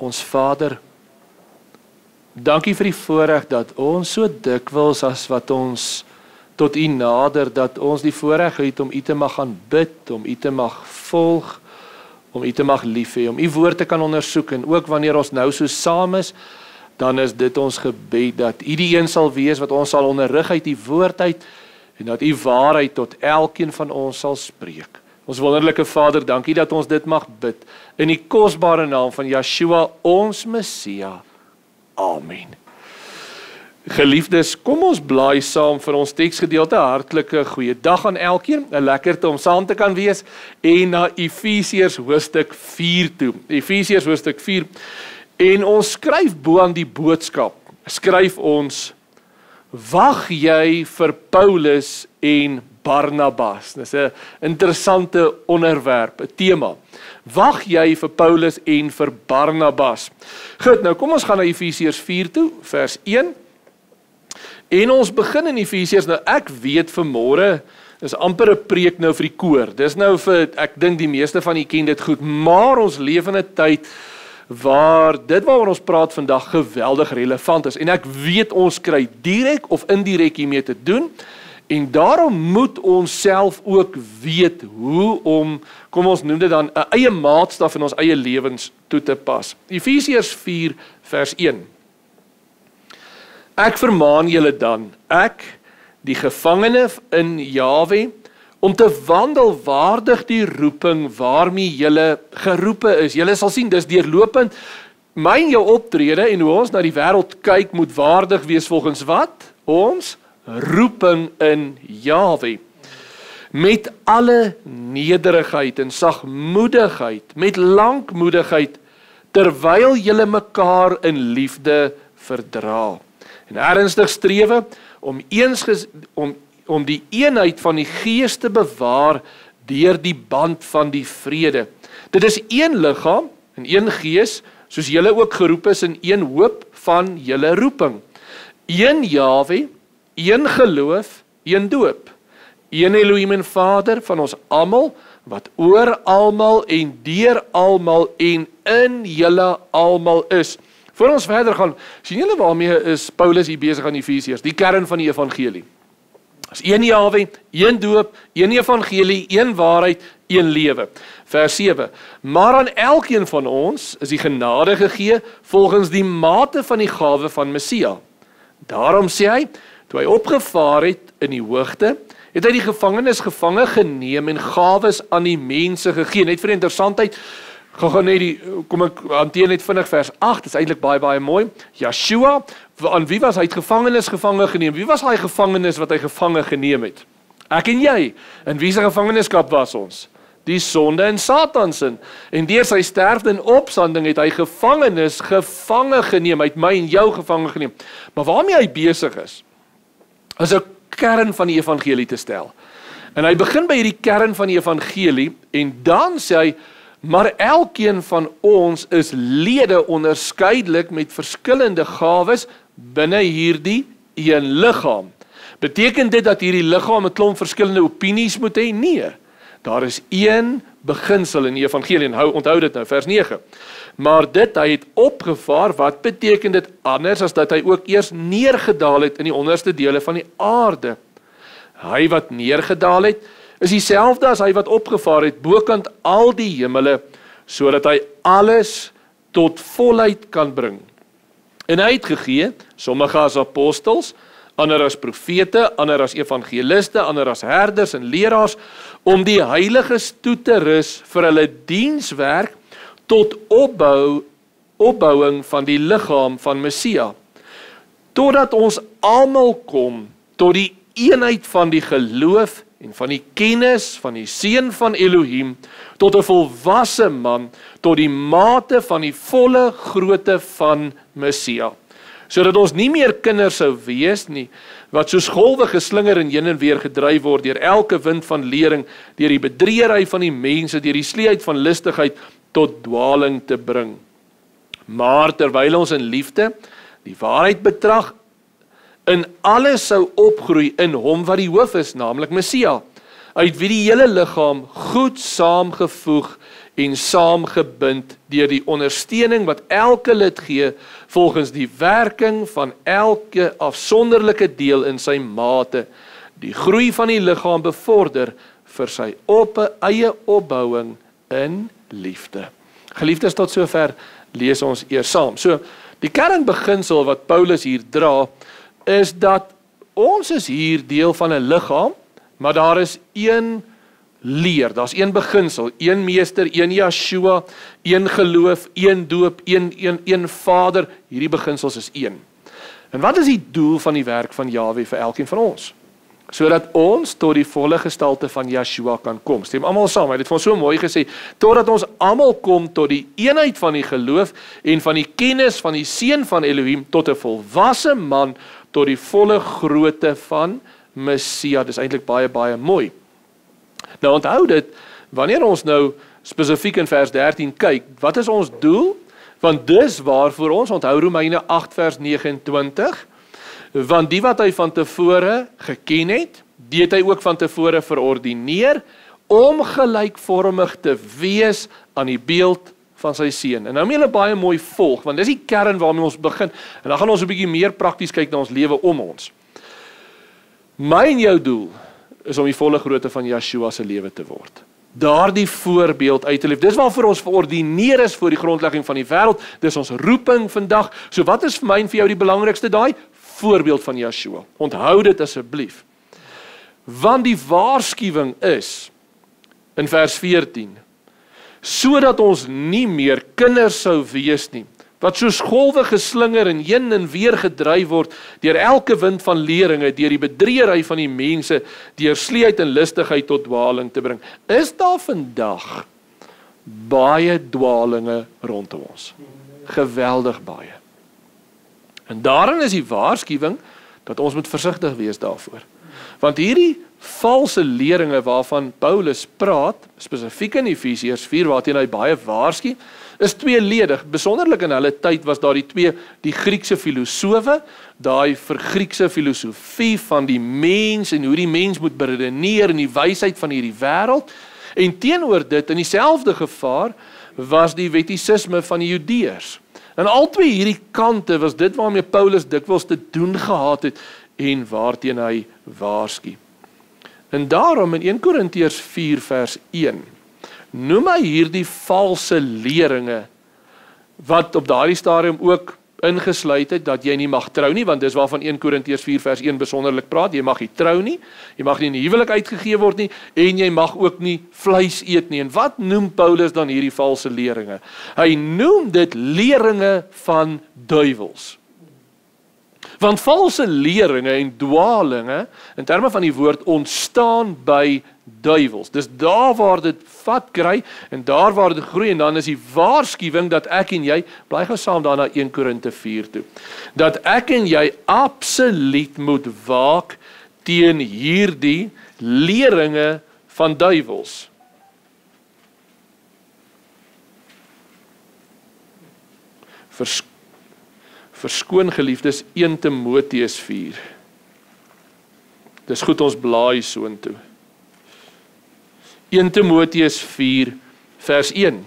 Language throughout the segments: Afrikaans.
Ons Vader, dankie vir die voorreg dat ons so dikwels as wat ons tot U nader, dat ons die voorreg het om U te mag aanbid, om U te mag volg, om U te mag lief hê, om U woord te kan ondersoek, en ook wanneer ons nou so saam is, dan is dit ons gebed, dat U die een sal wees wat ons sal onderrig uit U woord uit, en dat U waarheid tot elkeen van ons sal spreek. Ons wonderlike Vader, dankie dat ons dit mag bid, in die kosbare naam van Yeshua, ons Messia. Amen. Geliefdes, kom ons blaai saam vir ons teksgedeelte. Hartlike goeiedag aan elkeen, 'n lekkerte om saam te kan wees, en na Efesiërs hoofstuk 4 toe. Efesiërs hoofstuk 4, en ons skryf bo aan die boodskap, skryf ons, wag jy vir Paulus en Barnabas. Dis 'n interessante onderwerp, 'n tema. Wag jy vir Paulus en vir Barnabas? Goed, nou kom ons gaan na Efesiërs 4 toe, vers 1. En ons begin in Efesiërs. Nou ek weet vanmôre is amper 'n preek nou vir die koor. Dis nou vir, ek dink die meeste van julle ken dit goed, maar ons leef in 'n tyd waar dit waaroor ons praat vandag geweldig relevant is. En ek weet ons kry direk of indirek hiermee te doen. En daarom moet ons self ook weet hoe om, kom ons noem dit dan, 'n eie maatstaf in ons eie lewens toe te pas. Efesiërs 4 vers 1. Ek vermaan julle dan, ek, die gevangene in Jahwe, om te wandel waardig die roeping waarmee julle geroepe is. Julle sal sien, dis deurlopend. My en jou optrede en hoe ons na die wêreld kyk, moet waardig wees volgens wat? Ons roeping in Jahwe. Met alle nederigheid en sagmoedigheid, met lankmoedigheid, terwyl julle mekaar in liefde verdra. En ernstig strewe om die eenheid van die gees te bewaar deur die band van die vrede. Dit is een liggaam en een gees, soos julle ook geroep is in een hoop van julle roeping. Een Jahwe, een geloof, een doop. Een Elohim en Vader van ons almal, wat oor almal en deur almal en in julle almal is. Voor ons verder gaan, sien julle waarmee is Paulus hier besig aan Efesiërs, die kern van die evangelie. As een Jahwe, een doop, een evangelie, een waarheid, een lewe. Vers 7. Maar aan elkeen van ons is die genade gegee volgens die mate van die gawe van Messia. Daarom sê hy, toe hy opgevaar het in die hoogte, het hy die gevangenes gevange geneem en gawes aan die mense gegee. Net vir interessantheid, kom ek hanteer net vinnig vers 8, is eintlik baie mooi. Yeshua, aan wie was hy gevangenes gevange geneem? Wie was hy gevangenes wat hy gevange geneem het? Ek en jy. In wie se gevangenskap was ons? Die sonde en Satan se. En deur sy sterfte en opstanding het hy gevangenes gevange geneem. Hy het my en jou gevange geneem. Maar waarmee hy besig is 'n kern van die evangelie te stel. En hy begin by hierdie kern van die evangelie en dan sê hy, maar elkeen van ons is lede onderskeidelik met verskillende gawes binne hierdie een liggaam. Beteken dit dat hierdie liggaam 'n klomp verskillende opinies moet hê? Nee. Daar is een beginsel in die evangelie en onthou dit nou, vers 9. Maar dit hy het opgevaar, wat beteken dit anders as dat hy ook eers neergedaal het in die onderste dele van die aarde? Hy wat neergedaal het, is dieselfde as hy wat opgevaar het, bokant al die hemele, sodat hy alles tot volheid kan bring. En hy het gegee, sommige as apostels, ander as profete, ander as evangeliste, ander as herders en leraars, om die heiliges toe te rus vir hulle dienswerk tot opbouing van die liggaam van Messia, totdat ons almal kom tot die eenheid van die geloof en van die kennis van die Seun van Elohim, tot 'n volwasse man, tot die mate van die volle grootte van Messia. Sodat ons nie meer kinders sou wees nie, wat soos golwe geslinger en heen en weer gedryf word deur elke wind van lering, deur die bedriegery van die mense, deur die sleeheid van listigheid tot dwaling te bring. Maar terwyl ons in liefde die waarheid betrag, in alles sou opgroei in hom wat die hoof is, naamlik Messia, uit wie die hele liggaam goed saamgevoeg en saamgebind deur die ondersteuning wat elke lid gee volgens die werking van elke afsonderlike deel in sy mate, die groei van die liggaam bevorder vir sy eie opbouing in liefde. Geliefdes, tot sover lees ons eers saam. So, die kernbeginsel wat Paulus hier dra, is dat ons is hier deel van 'n liggaam, maar daar is een leer, daar's een beginsel, een meester, een Yeshua, een geloof, een doop, een Vader, hierdie beginsels is een. En wat is die doel van die werk van Jahwe vir elkeen van ons? Sodat ons tot die volle gestalte van Yeshua kan kom. Stem almal saam, hy het vir ons so mooi gesê, totdat ons almal kom tot die eenheid van die geloof en van die kennis van die Seun van Elohim, tot 'n volwasse man, tot die volle grootte van Messia. Dis eintlik baie, baie mooi. Nou onthou dit, wanneer ons nou spesifiek in vers 13 kyk, wat is ons doel? Want dis waarvoor ons, onthou Romeine 8 vers 29, want die wat hy van tevore geken het, die het hy ook van tevore verordineer, om gelykvormig te wees aan die beeld van sy seun. En nou moet julle baie mooi volg, want dis die kern waarmee ons begin, en dan gaan ons 'n bietjie meer prakties kyk na ons lewe om ons. My en jou doel is om die volle grootte van Yeshua se lewe te word. Daardie voorbeeld uit te leef. Dis waarvoor ons verordineer is voor die grondlegging van die wêreld. Dis ons roeping vandag. So wat is vir my en vir jou die belangrikste daai? Voorbeeld van Yeshua. Onthou dit asseblief. Want die waarskuwing is in vers 14, sodat ons nie meer kinders sou wees nie, wat soos golwe geslinger en heen en weer gedryf word deur elke wind van leringe, deur die bedriegery van die mense, deur sleeheid en listigheid tot dwaling te bring. Is daar vandag baie dwalinge rondom ons? Geweldig baie. En daarin is die waarskuwing dat ons moet versigtig wees daarvoor. Want hierdie valse leringe waarvan Paulus praat, spesifiek in Efesiërs 4 waarteen hy baie waarsku, is tweeledig. Besonderlik in hulle tyd was daar die Griekse filosofe, daai vir Griekse filosofie van die mens en hoe die mens moet beredeneer en die wysheid van hierdie wêreld. En teenoor dit, in dieselfde gevaar, was die wettisisme van die Judeërs. En albei hierdie kante was dit waarmee Paulus dikwels te doen gehad het en waarteen hy waarsku. En daarom in 1 Korintiërs 4 vers 1 noem hy hierdie valse leringe wat op daardie stadium ook ingesluit het dat jy nie mag trou nie, want dis waarvan 1 Korintiërs 4 vers 1 besonderlik praat. Jy mag nie trou nie, jy mag nie in die huwelik uitgegee word nie en jy mag ook nie vleis eet nie. En wat noem Paulus dan hierdie valse leringe? Hy noem dit leringe van duiwels. Want valse leringe en dwalinge, in terme van die woord, ontstaan by duiwels. Dis daar waar dit vat kry, en daar waar dit groei, en dan is die waarskuwing dat ek en jy, bly gou saam daar na 1 Korinte 4 toe, dat ek en jy absoluut moet waak teen hierdie leringe van duiwels. Verskoon geliefdes 1 Timoteus 4. Dis goed ons blaai soontoe. 1 Timoteus 4 vers 1.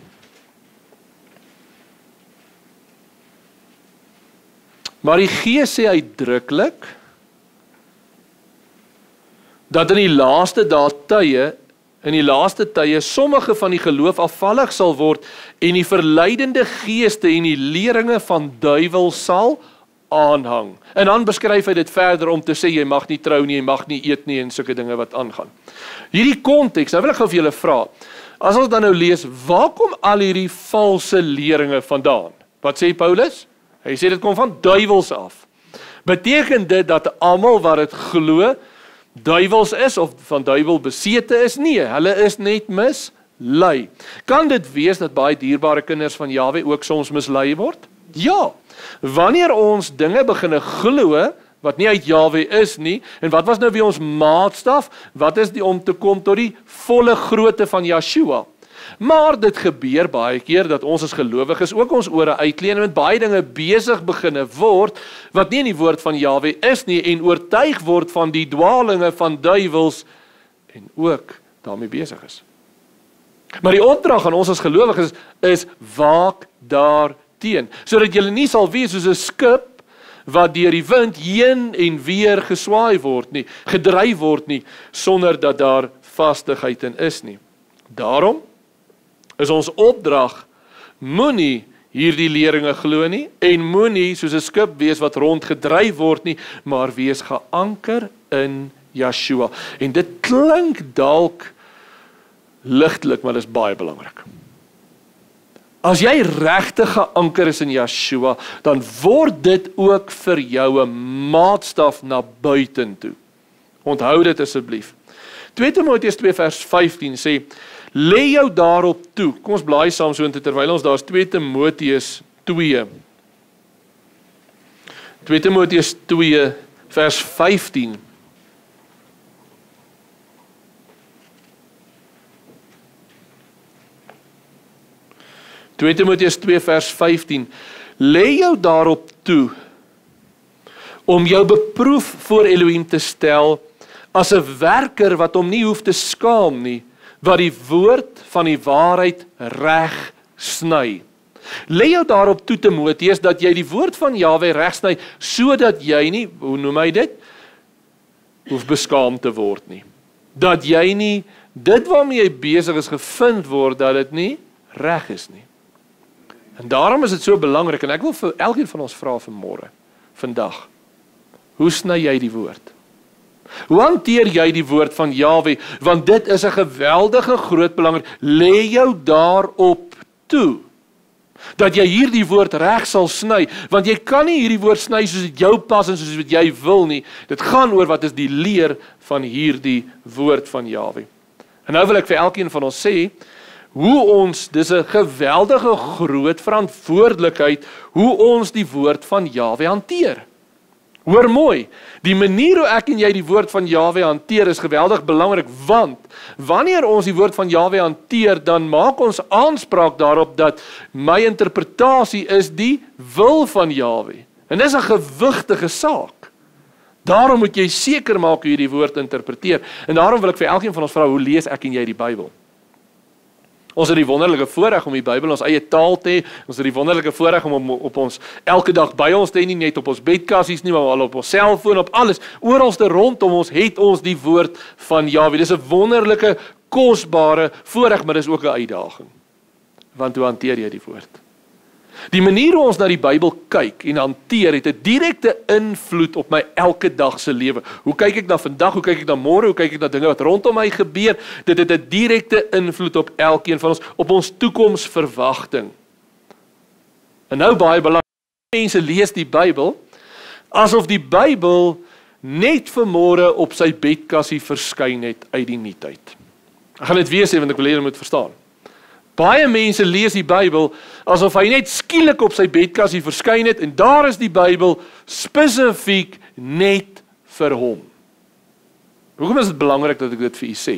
Maar die Gees sê uitdruklik dat in die laaste tye sommige van die geloof afvallig sal word en die verleidende geeste en die leringe van duiwel sal aanhang. En dan beskryf hy dit verder om te sê jy mag nie trou nie, jy mag nie eet nie en sulke dinge wat aangaan. Hierdie konteks, nou wil ek gou vir julle vra, as ons dan nou lees, waar kom al hierdie valse leringe vandaan? Wat sê Paulus? Hy sê dit kom van duiwels af. Beteken dit dat almal wat dit glo, duiwels is of van duiwel besete is? Nee, hulle is net mislei. Kan dit wees dat baie dierbare kinders van Jahwe ook soms mislei word? Ja. Wanneer ons dinge beginne glo wat nie uit Jahwe is nie, en wat was nou weer ons maatstaf? Wat is die om te kom tot die volle grootte van Yeshua? Maar dit gebeur baie keer dat ons as gelowiges ook ons ore uitleen en met baie dinge besig beginne word wat nie in die woord van Jahwe is nie en oortuig word van die dwalinge van duiwels en ook daarmee besig is. Maar die opdrag aan ons as gelowiges is waak daarteen, sodat julle nie sal wees soos 'n skip wat deur die wind heen en weer geswaai word nie, gedryf word nie, sonder dat daar vastigheid in is nie. Daarom is ons opdrag, moenie hierdie leringe glo nie, en moenie soos 'n skip wees wat rondgedryf word nie, maar wees geanker in Yeshua. En dit klink dalk ligtelik, maar dit is baie belangrik. As jy regtig geanker is in Yeshua, dan word dit ook vir jou 'n maatstaf na buitentoe. Onthou dit asseblief. 2 Timoteus 2 vers 15 sê, lê jou daarop toe. Kom ons blaai saam so intoe terwyl ons daar is 2 Timoteus 2. 2 Timoteus 2 vers 15. Timoteus 2 vers 15. Lê jou daarop toe om jou beproef voor Elohim te stel as 'n werker wat hom nie hoef te skaam nie, wat die woord van die waarheid reg sny. Lê jou daarop toe, Timoteus, dat jy die woord van Jahwe reg sny, sodat jy nie, hoe noem hy dit, hoef beskaam te word nie. Dat jy nie, dit waarmee jy besig is gevind word, dat dit nie reg is nie. En daarom is dit so belangrik, en ek wil vir elkeen van ons vra vanmôre, vandag, hoe sny jy die woord? Hoe hanteer jy die woord van Jahwe? Want dit is 'n geweldige groot belangrijk. Lê jou daarop toe, dat jy hierdie woord reg sal sny, want jy kan nie hierdie woord sny soos dit jou pas en soos wat jy wil nie. Dit gaan oor wat is die leer van hierdie woord van Jahwe. En nou wil ek vir elkeen van ons sê, hoe ons, dis 'n geweldige groot verantwoordelikheid, hoe ons die woord van Jahwe hanteer. Hoor mooi, die manier hoe ek en jy die woord van Jahwe hanteer is geweldig belangrik, want wanneer ons die woord van Jahwe hanteer, dan maak ons aanspraak daarop dat my interpretasie is die wil van Jahwe. En dis 'n gewigtige saak. Daarom moet jy seker maak hoe jy die woord interpreteer. En daarom wil ek vir elkeen van ons vra, hoe lees ek en jy die Bybel? Ons het die wonderlike voorreg om die Bybel in ons eie taal te hê. Ons het die wonderlike voorreg om op ons elke dag by ons te hê, nie net op ons bedkassies nie, maar al op ons selfoon, op alles. Oralste rondom ons het ons die woord van Jahwe. Dis 'n wonderlike, kosbare voorreg, maar dis ook 'n uitdaging. Want hoe hanteer jy die woord? Die manier hoe ons na die Bybel kyk en hanteer, het 'n direkte invloed op my elke dag se lewe. Hoe kyk ek na vandag, hoe kyk ek na môre, hoe kyk ek na dinge wat rondom my gebeur? Dit het 'n direkte invloed op elkeen van ons, op ons toekomsverwagting. En nou baie belangrik, mense lees die Bybel, asof die Bybel net vanmôre op sy bedkassie verskyn het uit die nuutheid. Ek gaan dit weer sê, want ek wil hê julle moet verstaan. Baie mense lees die Bybel asof hy net skielik op sy bedkassie verskyn het en daar is die Bybel spesifiek net vir hom. Hoekom is dit belangrik dat ek dit vir u sê?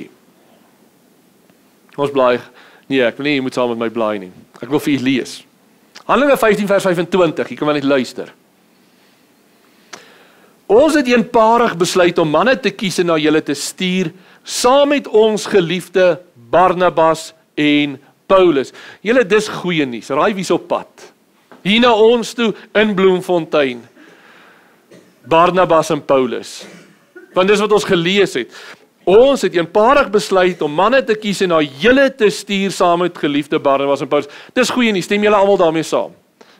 Ons blaai, nee, ek wil nie, jy moet saam met my blaai nie. Ek wil vir u lees. Handelinge 15 vers 25, jy kan maar net luister. Ons het eenparig besluit om manne te kies en na julle te stuur, saam met ons geliefde Barnabas en Paulus. Julle, dis goeie nuus. Raai wie's op pad? Hier na ons toe in Bloemfontein. Barnabas en Paulus. Want dis wat ons gelees het. Ons het eenparig besluit om manne te kies en na julle te stuur saam met geliefde Barnabas en Paulus. Dis goeie nuus. Stem julle almal daarmee saam?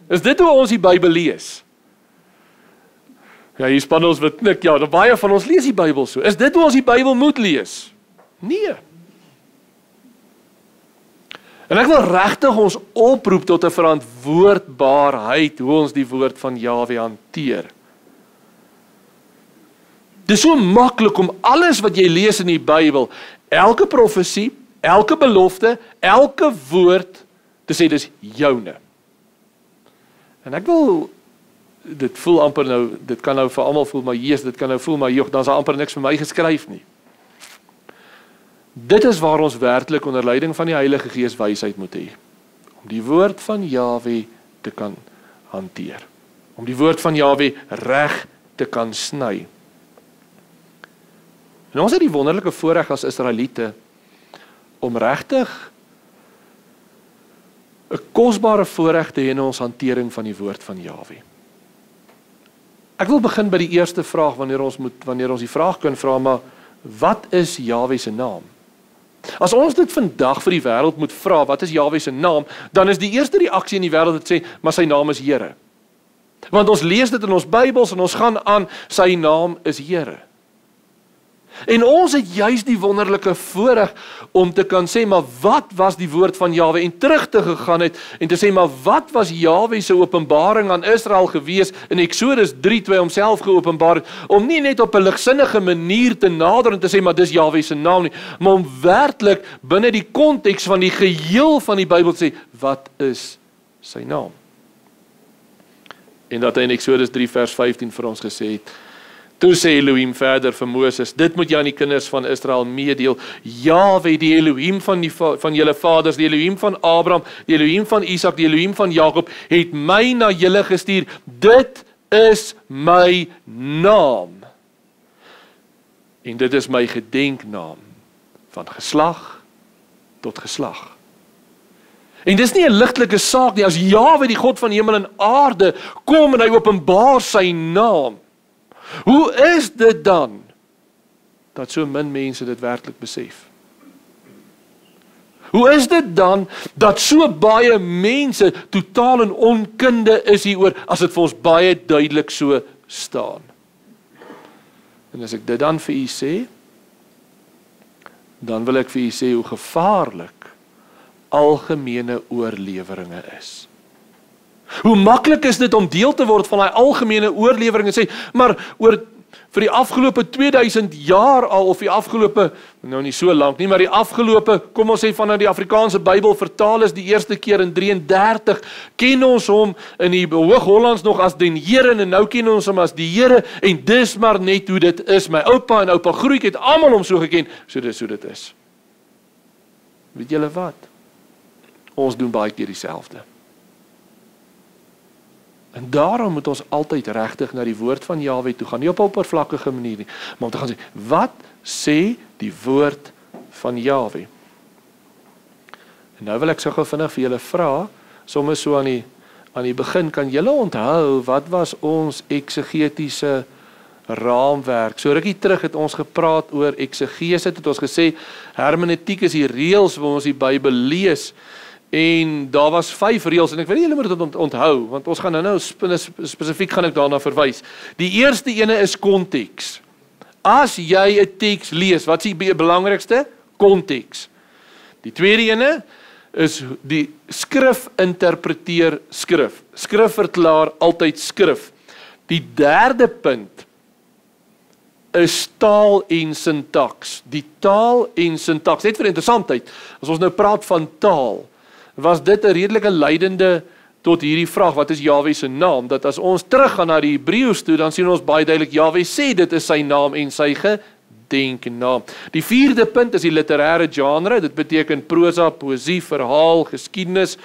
Is dit hoe ons die Bybel lees? Ja, hier span ons wat knik. Ja, baie van ons lees die Bybel so. Is dit hoe ons die Bybel moet lees? Nee. En ek wil regtig ons oproep tot 'n verantwoordbaarheid hoe ons die woord van Jahwe hanteer. Dis so maklik om alles wat jy lees in die Bybel, elke profesie, elke belofte, elke woord te sê dis joune. En ek wil, dit voel amper nou, dit kan nou vir almal voel, maar Jesus, dit kan nou voel, maar joh, dan is daar amper niks vir my geskryf nie. Dit is waar ons werklik onder leiding van die Heilige Gees wysheid moet hê. Om die woord van Jahwe te kan hanteer. Om die woord van Jahwe reg te kan sny. En ons het die wonderlike voorreg as Israeliete om regtig 'n kosbare voorreg te hê in ons hantering van die woord van Jahwe. Ek wil begin by die eerste vraag wanneer ons die vraag kan vra, maar wat is Jahwe se naam? As ons dit vandag vir die wêreld moet vra, wat is Jahwe se naam, dan is die eerste reaksie in die wêreld wat sê, maar sy naam is Here. Want ons lees dit in ons Bybels en ons gaan aan, sy naam is Here. En ons het juis die wonderlike voorreg om te kan sê, maar wat was die woord van Jahwe, en terug te gegaan het en te sê, maar wat was Jahwe se openbaring aan Israel gewees in Eksodus 3, toe hy homself geopenbaar het, om nie net op 'n ligsinnige manier te nader en te sê, maar dis Jahwe se naam nie, maar om werklik binne die konteks van die geheel van die Bybel te sê, wat is sy naam? En dat hy in Eksodus 3 vers 15 vir ons gesê het, toe sê Elohim verder vir Moses, dit moet jy aan die kinders van Israel meedeel, Jahwe, die Elohim van julle vaders, die Elohim van Abraham, die Elohim van Isak, die Elohim van Jakob, het my na julle gestuur, dit is my naam, en dit is my gedenknaam, van geslag tot geslag. En dis nie 'n ligtelike saak nie, as Jahwe, die God van hemel en aarde, kom en hy openbaar sy naam, hoe is dit dan, dat so min mense dit werklik besef? Hoe is dit dan, dat so baie mense totaal in onkunde is hieroor, as dit vir ons baie duidelik so staan? En as ek dit dan vir u sê, dan wil ek vir u sê hoe gevaarlik algemene oorleweringe is. Hoe maklik is dit om deel te word van die algemene oorlewering en sê, maar vir die afgelope 2000 jaar al, of die afgelope, nou nie so lank nie, maar die afgelope, kom ons sê vanuit die Afrikaanse Bybel vertaal is die eerste keer in 33, ken ons hom in die Hoog-Hollands nog as den Here, en nou ken ons hom as die Here, en dis maar net hoe dit is. My oupa en oupa Groeik het almal hom so geken, so dis hoe dit is. Weet julle wat? Ons doen baie keer dieselfde. En daarom moet ons altyd regtig na die woord van Jahwe toe gaan, nie op 'n oppervlakkige manier nie, maar om te gaan sê, wat sê die woord van Jahwe? En nou wil ek so gou vinnig vir julle vra, soms so aan die begin, kan julle onthou, wat was ons eksegetiese raamwerk? So rukkie terug het ons gepraat oor eksegese, het ons gesê, hermeneutiek is die reëls waar ons die Bybel lees, en daar was 5 reëls, en ek weet nie, julle moet dit onthou, want ons gaan nou spesifiek gaan ek daarna verwys. Die eerste ene is konteks. As jy 'n teks lees, wat is die belangrikste? Konteks. Die tweede ene is die skrif interpreteer skrif. Skrif verklaar altyd skrif. Die derde punt is taal en sintaks. Die taal en sintaks, net vir interessantheid, as ons nou praat van taal, was dit 'n redelike leidende tot hierdie vraag, wat is Jahwe se naam? Dat as ons teruggaan na die Hebreëus toe, dan sien ons baie duidelik, Jahwe sê dit is sy naam en sy gedenknaam. Die vierde punt is die literêre genre, dit beteken prosa, poësie, verhaal, geskiedenis,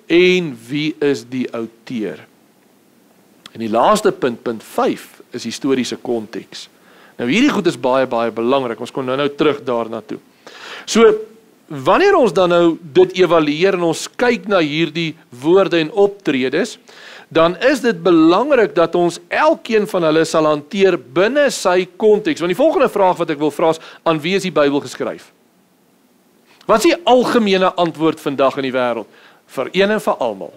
en wie is die outeur? En die laaste punt, punt 5, is historiese konteks. Nou hierdie goed is baie, baie belangrik, ons kom nou terug daarna toe. So, wanneer ons dan nou dit evalueer en ons kyk na hierdie woorde en optredes, dan is dit belangrik dat ons elkeen van hulle sal hanteer binne sy konteks. Want die volgende vraag wat ek wil vra is, aan wie is die Bybel geskryf? Wat is die algemene antwoord vandag in die wêreld? Vir een en vir almal.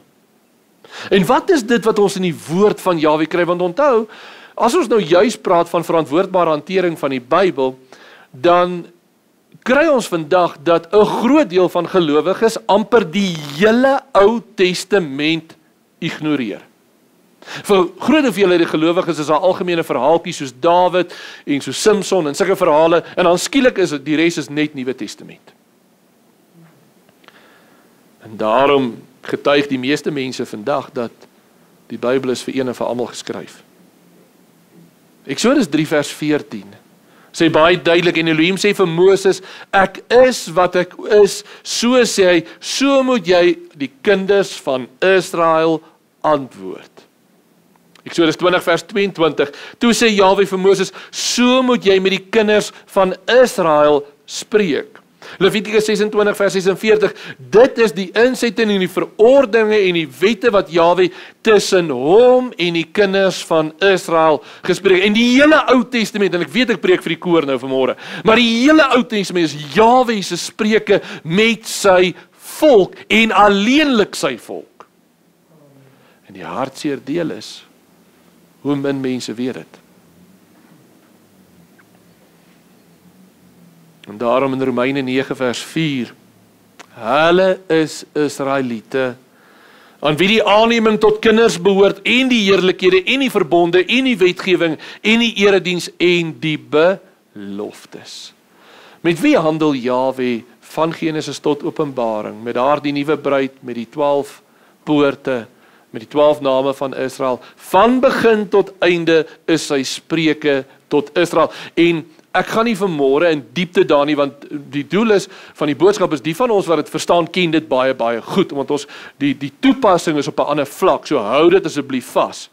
En wat is dit wat ons in die woord van Jahwe kry? Want onthou, as ons nou juis praat van verantwoordbare hantering van die Bybel, dan kry ons vandag dat 'n groot deel van gelowiges amper die hele Ou Testament ignoreer. Vir groot hoeveelhede gelowiges is daar algemene verhaaltjies soos Dawid en so Samson en sulke verhale, en dan skielik is die res is net Nuwe Testament. En daarom getuig die meeste mense vandag dat die Bybel is vir een en vir almal geskryf. Eksodus 3 vers 14 sê baie duidelik, en Elohim sê vir Moses, ek is wat ek is, so sê hy, so moet jy die kinders van Israel antwoord. Eksodus 20 vers 22, toe sê Jahwe vir Moses, so moet jy met die kinders van Israel spreek. Levitikus 26 vers 46, dit is die insetting en die verordeninge en die wette wat Jahwe tussen hom en die kinders van Israel gespreek. En die hele Ou Testament, en ek weet ek preek vir die koor nou vanmôre, maar die hele Ou Testament is Jahwe se spreuke met sy volk en alleenlik sy volk. En die hartseer deel is, hoe min mense weet dit. En daarom in Romeine 9 vers 4, hulle is Israeliete, aan wie die aanneming tot kinders behoort, en die heerlikhede, en die verbonde, en die wetgewing, en die erediens, en die beloftes. Met wie handel Jahwe van Genesis tot Openbaring, met daardie nuwe bruid, met die 12 poorte, met die 12 name van Israel, van begin tot einde is sy spreuke tot Israel, en ek gaan nie vanmôre in diepte daar nie, want die doel is van die boodskap is die van ons wat dit verstaan, ken dit baie, baie goed, want ons, die toepassing is op 'n ander vlak, so hou dit asseblief vas.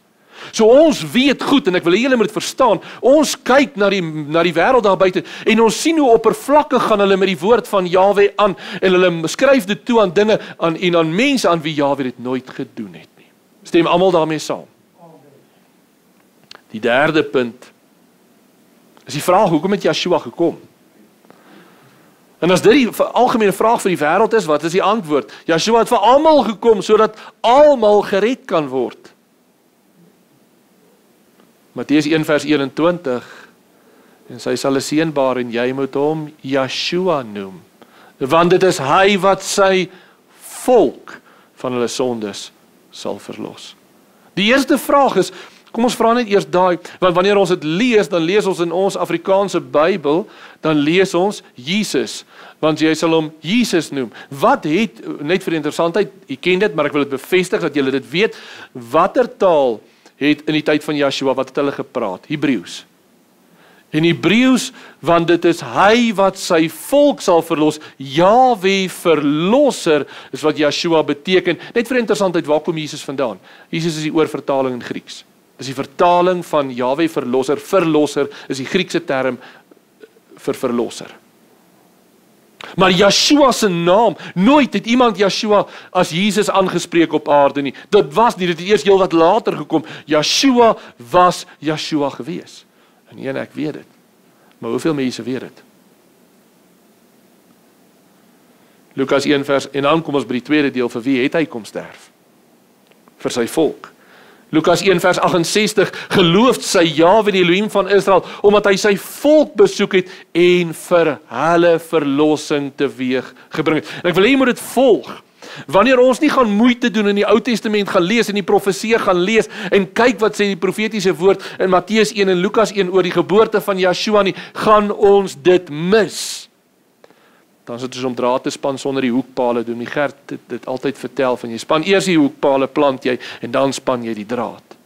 So ons weet goed, en ek wil hê julle moet verstaan, ons kyk na die wêreld daar buite, en ons sien hoe oppervlakkig gaan hulle met die woord van Jahwe aan, en hulle skryf dit toe aan dinge, en aan mense aan wie Jahwe dit nooit gedoen het nie. Stem almal daarmee saam? Die derde punt, is die vraag, hoekom het Yeshua gekom? En as dit die algemene vraag vir die wêreld is, wat is die antwoord? Yeshua het vir almal gekom, sodat almal gered kan word. Matteus 1 vers 21, en sy sal 'n seun baar, en jy moet hom Yeshua noem, want dit is hy wat sy volk van hulle sondes sal verlos. Die eerste vraag is, kom ons vra net eers daai, want wanneer ons dit lees, dan lees ons in ons Afrikaanse Bybel, dan lees ons Jesus, want jy sal hom Jesus noem. Wat het, net vir interessantheid, jy ken dit, maar ek wil dit bevestig, dat julle dit weet, watter taal het in die tyd van Yeshua, wat het hulle gepraat? Hebreëus. In Hebreëus, want dit is hy wat sy volk sal verlos, Jahwe verlosser, is wat Yeshua beteken. Net vir interessantheid, waar kom Jesus vandaan? Jesus is die oorvertaling in Grieks. Dis die vertaling van Jahwe verlosser, verlosser is die Griekse term vir verlosser. Maar Yeshua se naam, nooit het iemand Yeshua as Jesus aangespreek op aarde nie. Dit was nie, dit het eers heel wat later gekom. Yeshua was Yeshua gewees. En ek weet dit. Maar hoeveel mense weet dit? Lukas 1 vers, en dan kom ons by die tweede deel, vir wie het hy kom sterf? Vir sy volk. Lukas 1 vers 68, geloof sy Jahwe die Elohim van Israel, omdat hy sy volk besoek het en vir hulle verlossing teweeg gebring het. En ek wil hê jy moet dit volg. Wanneer ons nie gaan moeite doen in die Ou Testament gaan lees en die profeseë gaan lees en kyk wat sê die profetiese woord in Matteus 1 en Lukas 1 oor die geboorte van Yeshua nie, gaan ons dit mis. Dan is dit soos om draad te span sonder die hoekpale doen. Die Gert dit altyd vertel van jy span eers die hoekpale, plant jy en dan span jy die draad.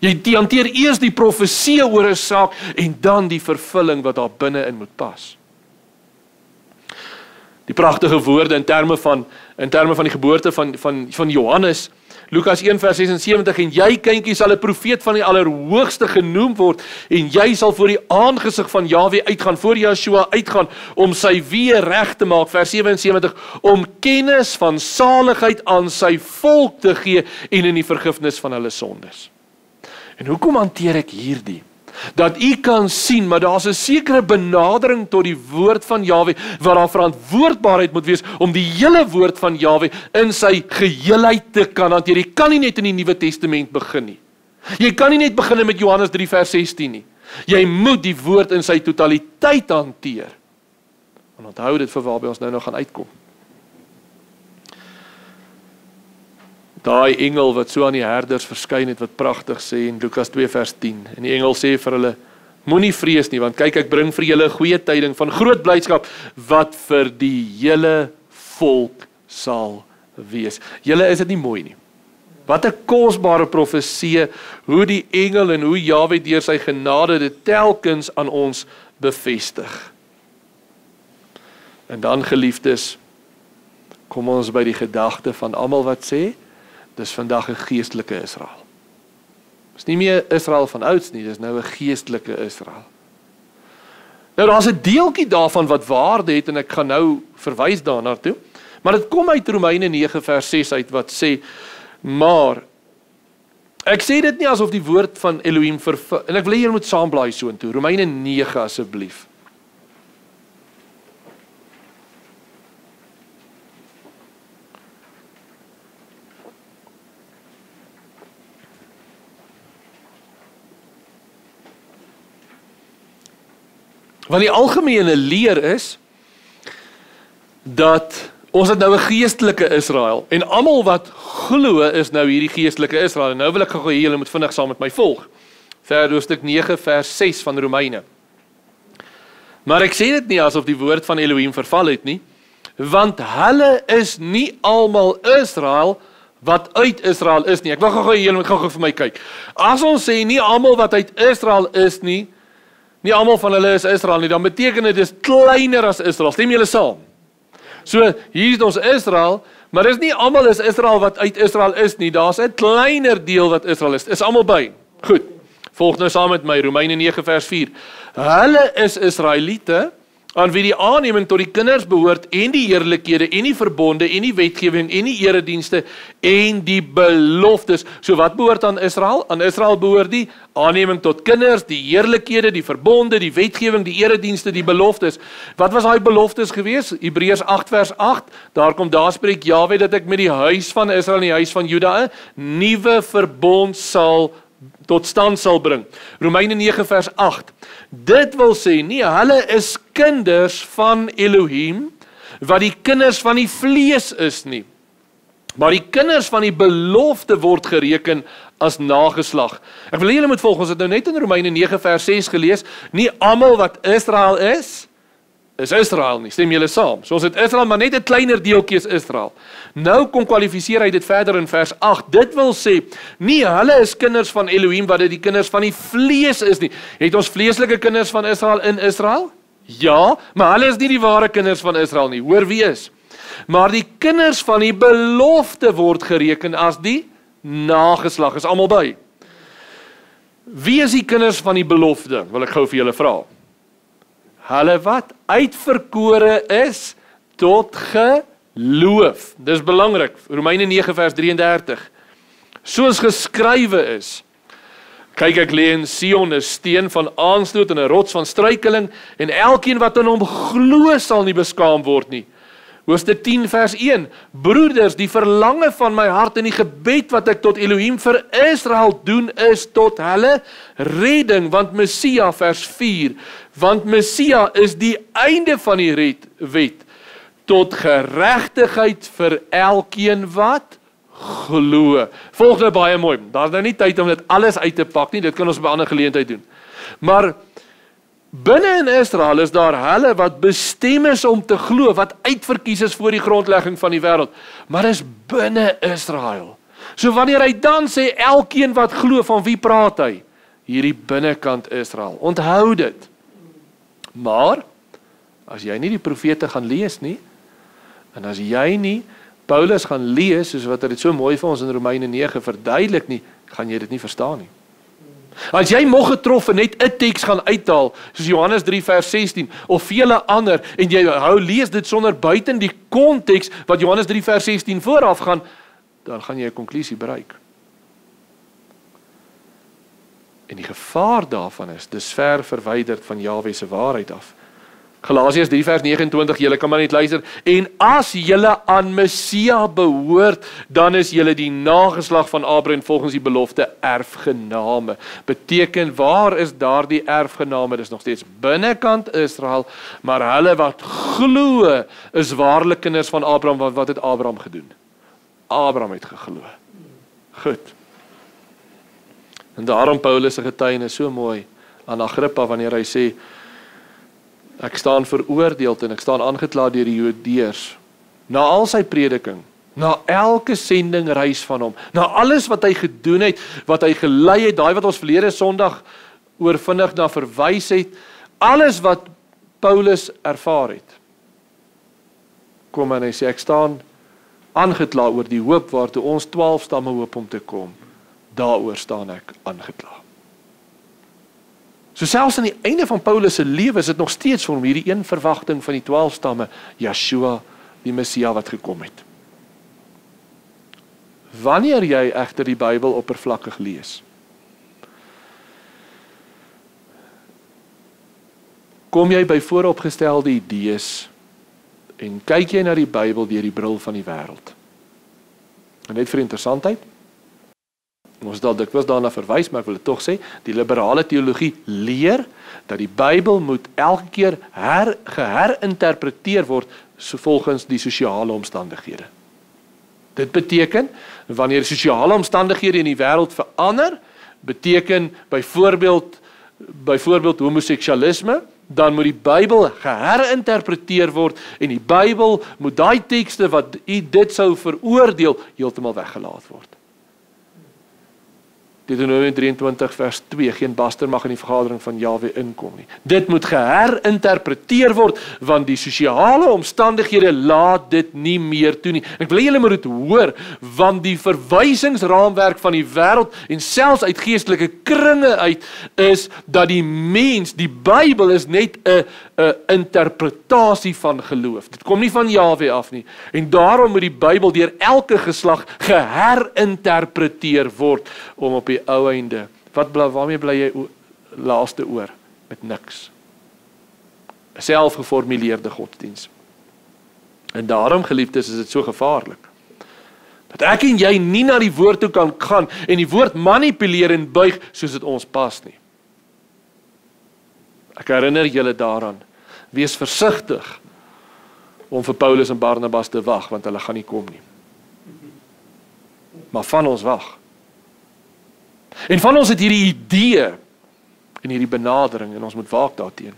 Jy hanteer eers die profeseë oor 'n saak en dan die vervulling wat daar binne-in moet pas. Die pragtige woorde in terme van die geboorte van Johannes, Lukas 1 vers 76, en jy kindjie sal 'n profeet van die Allerhoogste genoem word, en jy sal voor die aangesig van Jahwe uitgaan, voor Yeshua uitgaan, om sy weë reg te maak, vers 77, om kennis van saligheid aan sy volk te gee, en in die vergifnis van hulle sondes. En hoekom hanteer ek hierdie? Dat u kan sien, maar daar's 'n sekere benadering tot die woord van Jahwe, waar daar verantwoordbaarheid moet wees, om die hele woord van Jahwe in sy geheelheid te kan hanteer. Jy kan nie net in die Nuwe Testament begin nie. Jy kan nie net begin met Johannes 3 vers 16 nie. Jy moet die woord in sy totaliteit hanteer. En onthou dit vir waarby ons nou gaan uitkom. Daai engel wat so aan die herders verskyn het, wat pragtig sê in Lukas 2 vers 10. En die engel sê vir hulle, moenie vrees nie, want kyk, ek bring vir julle 'n goeie tyding van groot blydskap, wat vir die hele volk sal wees. Julle, is dit nie mooi nie? Wat 'n kosbare profesie, hoe die engel en hoe Jahwe deur sy genade dit telkens aan ons bevestig. En dan, geliefdes, kom ons by die gedagte van almal wat sê, dis vandag 'n geestelike Israel. Dis nie meer Israel van ouds nie, dis nou 'n geestelike Israel. Nou daar's 'n deeltjie daarvan wat waarde het en ek gaan nou verwys daarna toe. Maar dit kom uit Romeine 9 vers 6 uit wat sê, maar ek sê dit nie asof die woord van Elohim en ek wil hê julle moet saamblaai so intoe. Romeine 9 asseblief. Want die algemene leer is dat ons het nou 'n geestelike Israel en almal wat glo is nou hierdie geestelike Israel. En nou wil ek gou hê julle moet vinnig saam met my volg. Hoofstuk 9 vers 6 van Romeine. Maar ek sê dit nie asof die woord van Elohim verval het nie, want hulle is nie almal Israel wat uit Israel is nie. Ek wil gou hê julle moet gou vir my kyk. As ons sê nie almal wat uit Israel is nie, nie almal van hulle is Israel nie, dan beteken dit is kleiner as Israel. Stem julle saam? So, hier is ons Israel, maar dis nie almal is Israel wat uit Israel is nie, daar's 'n kleiner deel wat Israel is almal by. Goed, volg nou saam met my, Romeine 9 vers 4. Hulle is Israeliete, aan wie die aanneming tot die kinders behoort, en die heerlikhede, en die verbonde, en die wetgewing, en die eredienste, en die beloftes. So wat behoort aan Israel? Aan Israel behoort die aanneming tot kinders, die heerlikhede, die verbonde, die wetgewing, die eredienste, die beloftes. Wat was daai beloftes gewees? Hebreërs 8 vers 8, daar spreek Jahwe dat ek met die huis van Israel en die huis van Juda 'n nuwe verbond tot stand sal bring. Romeine 9 vers 8. Dit wil sê nie, hulle is kinders van Elohim, wat die kinders van die vlees is nie. Maar die kinders van die belofte word gereken as nageslag. Ek wil hê julle moet volg, ons het nou net in Romeine 9 vers 6 gelees, nie almal wat Israel is Israel nie, stem julle saam. So ons het Israel, maar net 'n kleiner deeltjie is Israel. Nou kom kwalifiseer hy dit verder in vers 8. Dit wil sê, nie hulle is kinders van Elohim, wat dit die kinders van die vlees is nie. Het ons vleeslike kinders van Israel in Israel? Ja, maar hulle is nie die ware kinders van Israel nie. Hoor wie is? Maar die kinders van die belofte word gereken as die nageslag. Is almal by? Wie is die kinders van die belofte? Wil ek gou vir julle vra. Hulle wat uitverkore is tot geloof. Dis belangrik. Romeine 9 vers 33. Soos geskrywe is. Kyk, ek lê in Sion 'n steen van aanstoot en 'n rots van struikeling, en elkeen wat in hom glo sal nie beskaam word nie. Hoofstuk 10 vers 1. Broeders, die verlange van my hart en die gebed wat ek tot Elohim vir Israel doen is tot hulle redding, want Messia vers 4, want Messia is die einde van die wet, tot geregtigheid vir elkeen wat glo. Volg nou baie mooi, daar is nou nie tyd om dit alles uit te pak nie, dit kan ons op 'n ander geleentheid doen. Maar binne in Israel is daar hulle wat bestem is om te glo, wat uitverkies is voor die grondlegging van die wêreld. Maar is binne Israel. So wanneer hy dan sê elkeen wat glo, van wie praat hy? Hierdie binnekant Israel. Onthou dit. Maar as jy nie die profete gaan lees nie, en as jy nie Paulus gaan lees, soos wat hy dit so mooi vir ons in Romeine 9 verduidelik nie, gaan jy dit nie verstaan nie. As jy moeg getroffen net 'n teks gaan uithaal, soos Johannes 3 vers 16, of vele ander, en jy lees dit sonder buiten die konteks, wat Johannes 3 vers 16 vooraf gaan, dan gaan jy 'n konklusie bereik. En die gevaar daarvan is, dis ver verwyderd van Jahwe se waarheid af. Galasiërs 3 vers 29, julle kan maar net luister, en as julle aan Messia behoort, dan is julle die nageslag van Abraham volgens die belofte erfgename. Beteken, waar is daardie erfgename? Dis nog steeds binnekant Israel, maar hulle wat glo, is waarlik kinders van Abraham. Wat het Abraham gedoen? Abraham het geglo. Goed. En daarom Paulus se getuienis so mooi aan Agrippa, wanneer hy sê, ek staan veroordeeld en ek staan aangekla deur die Jodeërs, na al sy prediking, na elke sendingreis van hom, na alles wat hy gedoen het, wat hy gelei het, daai wat ons verlede Sondag oor vinnig na verwys het, alles wat Paulus ervaar het, kom en hy sê, ek staan aangekla oor die hoop waartoe ons 12 stamme hoop om te kom. daaroor staan ek aangekla. So selfs aan die einde van Paulus se lewe is dit nog steeds vir hom hierdie een verwagting van die 12 stamme, Yeshua, die Messia wat gekom het. Wanneer jy egter die Bybel oppervlakkig lees, kom jy by vooropgestelde idees en kyk jy na die Bybel deur die bril van die wêreld. En net vir interessantheid, ons het dikwels daarna verwys, maar ek wil dit tog sê, die liberale teologie leer dat die Bybel moet elke keer geherinterpreteer word volgens die sosiale omstandighede. Dit beteken, wanneer sosiale omstandighede in die wêreld verander, beteken byvoorbeeld homoseksualisme, dan moet die Bybel geherinterpreteer word en die Bybel moet daai tekste wat dit sou veroordeel, heeltemal weggelaat word. Deuteronomium 23 vers 2, geen baster mag in die vergadering van Jahwe inkom nie. Dit moet geherinterpreteer word, want die sosiale omstandighede laat dit nie meer toe nie. Ek wil julle moet dit hoor, want die verwysingsraamwerk van die wêreld en selfs uit geestelike kringe uit is dat die mens, die Bybel is net 'n interpretasie van geloof. Dit kom nie van Jahwe af nie. En daarom moet die Bybel deur elke geslag geherinterpreteer word om op die ou einde. Waarmee bly jy laaste oor? Met niks. 'n Selfgeformuleerde godsdiens. En daarom, geliefdes, is dit so gevaarlik. Dat ek en jy nie na die woord toe kan gaan en die woord manipuleer en buig soos dit ons pas nie. Ek herinner julle daaraan. Wees versigtig om vir Paulus en Barnabas te wag, want hulle gaan nie kom nie. Maar van ons wag. En van ons het hierdie idee en hierdie benadering en ons moet waak daarteen.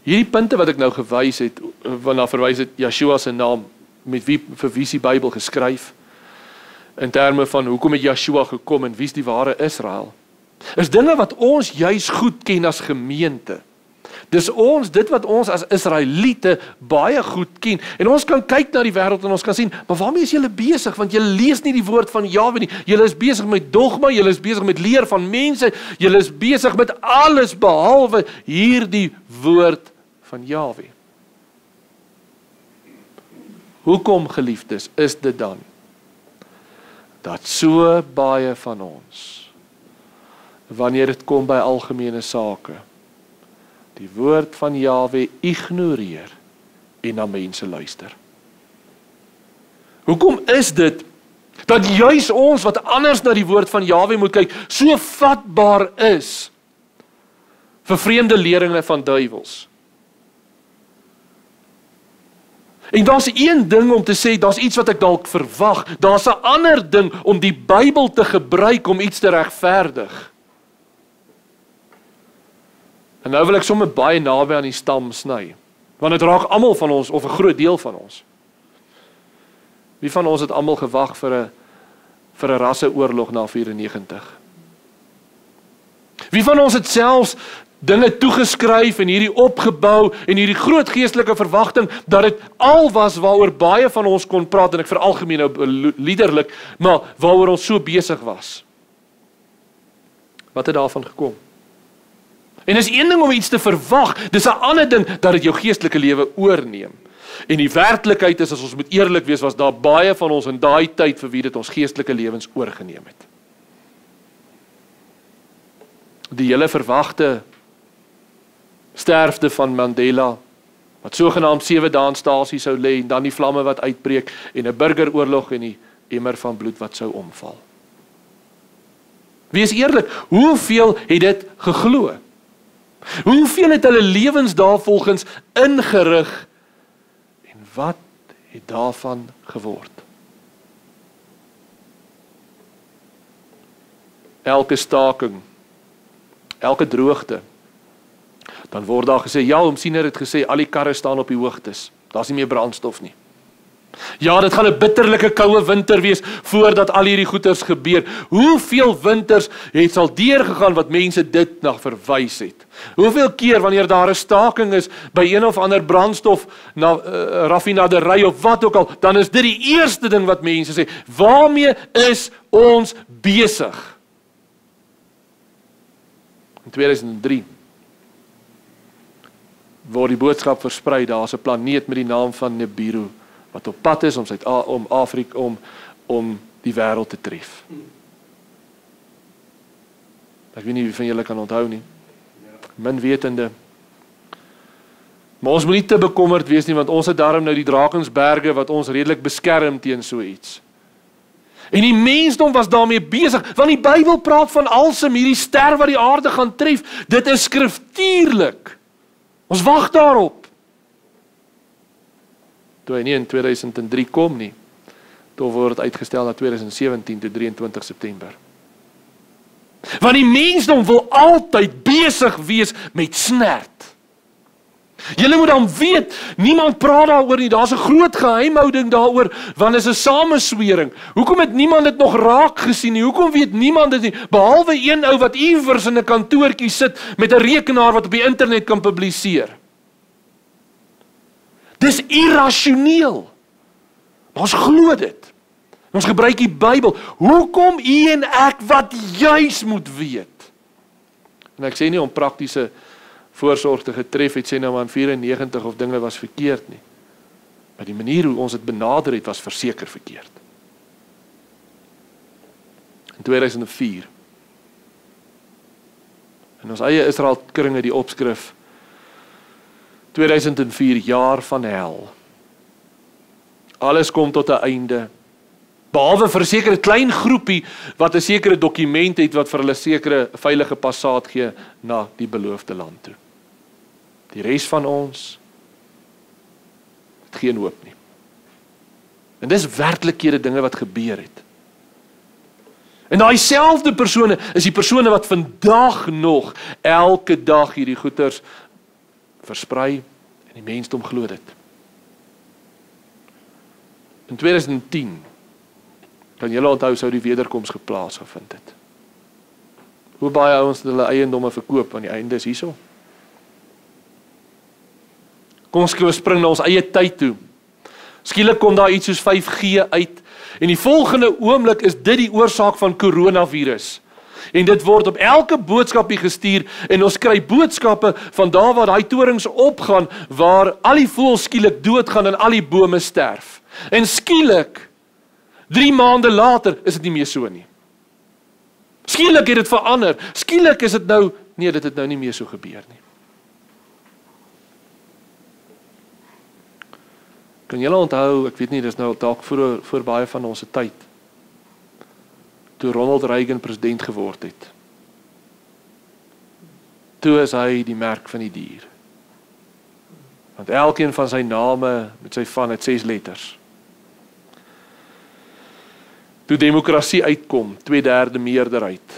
Hierdie punte wat ek nou gewys het, waarna verwys het Yeshua se naam, vir wie is die Bybel geskryf, in terme van hoekom het Yeshua gekom en wie is die ware Israel, is dinge wat ons juis goed ken as gemeente. Dis dit wat ons as Israeliete baie goed ken. En ons kan kyk na die wêreld en ons kan sien, maar waarmee is julle besig? Want julle lees nie die woord van Jahwe nie. Julle is besig met dogma, julle is besig met leer van mense, julle is besig met alles behalwe hierdie woord van Jahwe. Hoekom, geliefdes, is dit dan dat so baie van ons, wanneer dit kom by algemene sake, die woord van Jahwe ignoreer en na mense luister? Hoekom is dit dat juis ons wat anders na die woord van Jahwe moet kyk, so vatbaar is vir vreemde leringe van duiwels? En daar's een ding om te sê, daar's iets wat ek dalk verwag, daar's 'n ander ding om die Bybel te gebruik om iets te regverdig. En nou wil ek sommer baie naby aan die stam sny, want dit raak almal van ons, of 'n groot deel van ons. Wie van ons het almal gewag vir 'n rasseoorlog na 94? Wie van ons het selfs dinge toegeskryf en hierdie opgebou en hierdie groot geestelike verwagting dat dit al was waaroor baie van ons kon praat, en ek veralgemeen nou liderlik, maar waaroor ons so besig was? Wat het daarvan gekom? En is een ding om iets te verwag, dis 'n ander ding dat dit jou geestelike lewe oorneem. En die werklikheid is, as ons moet eerlik wees, was daar baie van ons in daai tyd vir wie dit ons geestelike lewens oorgeneem het. Die hele verwagte sterfte van Mandela, wat sogenaamd 7 dae in stasie sou lê, en dan die vlamme wat uitbreek, en 'n burgeroorlog en die emmer van bloed wat sou omval. Wees eerlik, hoeveel het dit geglo? Hoeveel het hulle lewens daarvolgens ingerig, en wat het daarvan geword? Elke staking, elke droogte, dan word daar gesê, ja, omsiener het gesê, al die karre staan op die hoogtes, daar's nie meer brandstof nie. Ja, dit gaan 'n bitterlike koue winter wees voordat al hierdie goeters gebeur. Hoeveel winters het sal deurgegaan wat mense dit na verwys het? Hoeveel keer wanneer daar 'n staking is by een of ander brandstof raffinaderry of wat ook al, dan is dit die eerste ding wat mense sê, waarmee is ons besig? In 2003 word die boodskap versprei, daar is 'n planeet met die naam van Nibiru wat op pad is om Afrika om die wêreld te tref. Ek weet nie wie van julle kan onthou nie. Min wetende. Maar ons moet nie te bekommerd wees nie, want ons het daarom nou die Drakensberge wat ons redelik beskerm teen so iets. En die mensdom was daarmee besig, want die Bybel praat van alsem hierdie ster wat die aarde gaan tref. Dit is skriftuurlik. Ons wag daarop. Toe hy nie in 2003 kom nie, toe word het uitgestel na 2017, toe 23 September. Want die mensdom wil altyd besig wees met snert. Julle moet dan weet, niemand praat daaroor nie, daar's 'n groot geheimhouding daaroor, want is 'n sameswering. Hoekom het niemand dit nog raak gesien nie? Hoekom weet niemand dit nie? Behalwe een ou wat iewers in 'n kantoortjie sit met 'n rekenaar wat op die internet kan publiseer. Dis irrasioneel. Maar ons glo dit. Ons gebruik die Bybel. Hoekom u en ek wat juis moet weet? En ek sê nie om praktiese voorsorg te getref het, sê nou maar in 94 of dinge was verkeerd nie. Maar die manier hoe ons dit benader het, was verseker verkeerd. In 2004. In ons eie Israel kringe die opskrif 2004, jaar van hel. Alles kom tot 'n einde. Behalwe vir 'n sekere klein groepie wat 'n sekere dokument het wat vir hulle sekere veilige passaat gee na die beloofde land toe. Die res van ons het geen hoop nie. En dis werklikhede dinge wat gebeur het. En daai selfde persone is die persone wat vandag nog elke dag hierdie goeters versprei en die mensdom glo dit. In 2010 kan julle onthou sou die wederkoms geplaas gevind het. Hoe baie ouens het hulle eiendomme verkoop aan die einde is hierso. Kom ons spring na ons eie tyd toe. Skielik kom daar iets soos 5G uit en die volgende oomblik is dit die oorsaak van coronavirus. En dit word op elke boodskapie gestuur en ons kry boodskappe van daar waar daai torings opgaan waar al die voëls skielik doodgaan en al die bome sterf. En skielik 3 maande later is dit nie meer so nie. Skielik het dit verander. Skielik is dit nou, nee, dit het nou nie meer so gebeur nie. Kan julle onthou, ek weet nie, dis nou dalk voor baie van ons tyd, toe Ronald Reagan president geword het. Toe is hy die merk van die dier. Want elkeen van sy name met sy van het 6 letters. Toe demokrasie uitkom, 2/3 meerderheid,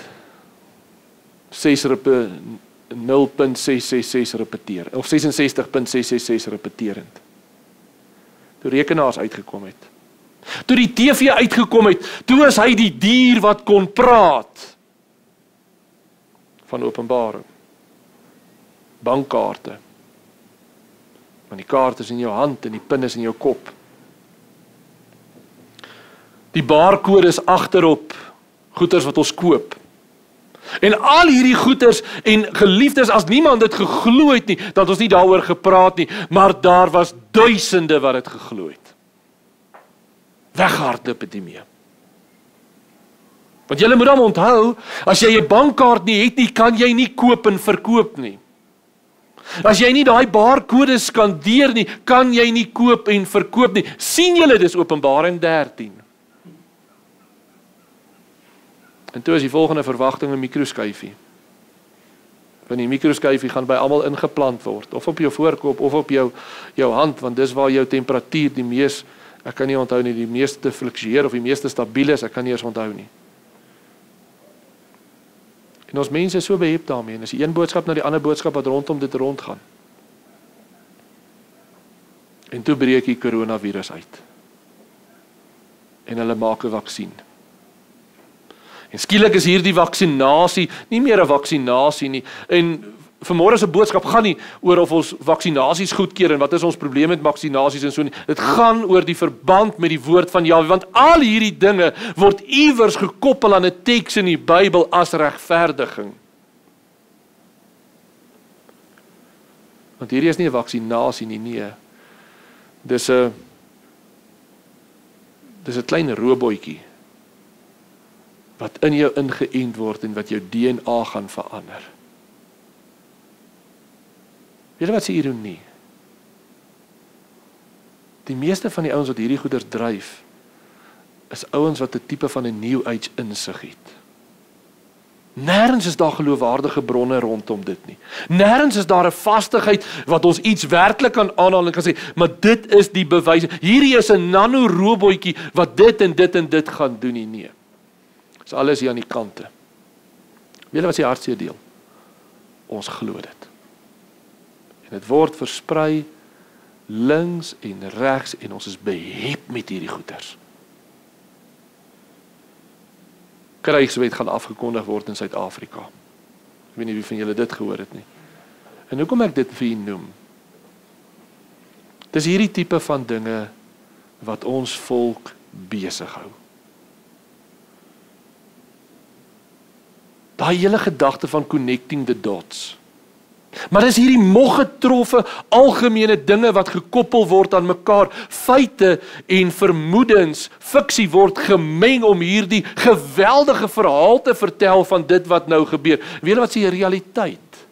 0.666 repeteer, of 66.666 repeterend. Toe rekenaars uitgekom het. Toe die TV uitgekom het, toe is hy die dier wat kon praat. Van Openbaring. Bankkaarte. Want die kaart is in jou hand en die pin is in jou kop. Die barcode is agterop goeders wat ons koop. En al hierdie goeders en geliefdes, as niemand dit geglo het nie, dan het ons nie daaroor gepraat nie, maar daar was duisende wat dit geglo het. Weghardloop het nie meer. Want julle moet dan onthou, as jy 'n bankkaart nie het nie, kan jy nie koop en verkoop nie. As jy nie daai barcode skandeer nie, kan jy nie koop en verkoop nie. Sien julle, dis Openbaring 13. En toe is die volgende verwagting 'n mikroskyfie. Want die mikroskyfie gaan by almal ingeplant word, of op jou voorkop of op jou hand, want dis waar jou temperatuur die mees, ek kan nie onthou nie, die meeste fluktueer of die meeste stabiel is, ek kan nie eens onthou nie. En ons mense is so behep daarmee, en is die een boodskap na die ander boodskap wat rondom dit rondgaan. En toe breek die coronavirus uit. en hulle maak 'n vaksin. En skielik is hierdie vaksinasie nie meer 'n vaksinasie nie. En vanmôre se boodskap gaan nie oor of ons vaksinasies goedkeur en wat is ons probleem met vaksinasies en so nie. Dit gaan oor die verband met die woord van Jahwe, want al hierdie dinge word iewers gekoppel aan 'n teks in die Bybel as regverdiging. Want hierdie is nie 'n vaksinasie nie, nee. Dis 'n klein robotjie wat in jou ingeënt word en wat jou DNA gaan verander. Weet jy wat se ironie? Die meeste van die ouens wat hierdie goeders dryf, is ouens wat 'n tipe van 'n New Age insig het. Nêrens is daar geloofwaardige bronne rondom dit nie. Nêrens is daar 'n vastigheid wat ons iets werklik kan aanhaal en kan sê, maar dit is die bewys. Hierdie is 'n nanorobotjie wat dit en dit en dit gaan doen nie. Nee. Dis alles hier aan die kante. Weet jy wat is die hartseer deel? Ons glo dit. En dit word versprei links en regs en ons is behep met hierdie goeters. Krygswet gaan afgekondig word in Suid-Afrika. Ek weet nie wie van julle dit gehoor het nie. En hoekom ek dit vir julle noem? Dis hierdie tipe van dinge wat ons volk besig hou. Daai hele gedagte van connecting the dots. Maar dis hierdie moggetroffe algemene dinge wat gekoppel word aan mekaar, feite en vermoedens, fiksie word gemeng om hierdie geweldige verhaal te vertel van dit wat nou gebeur. Weet jy wat se realiteit?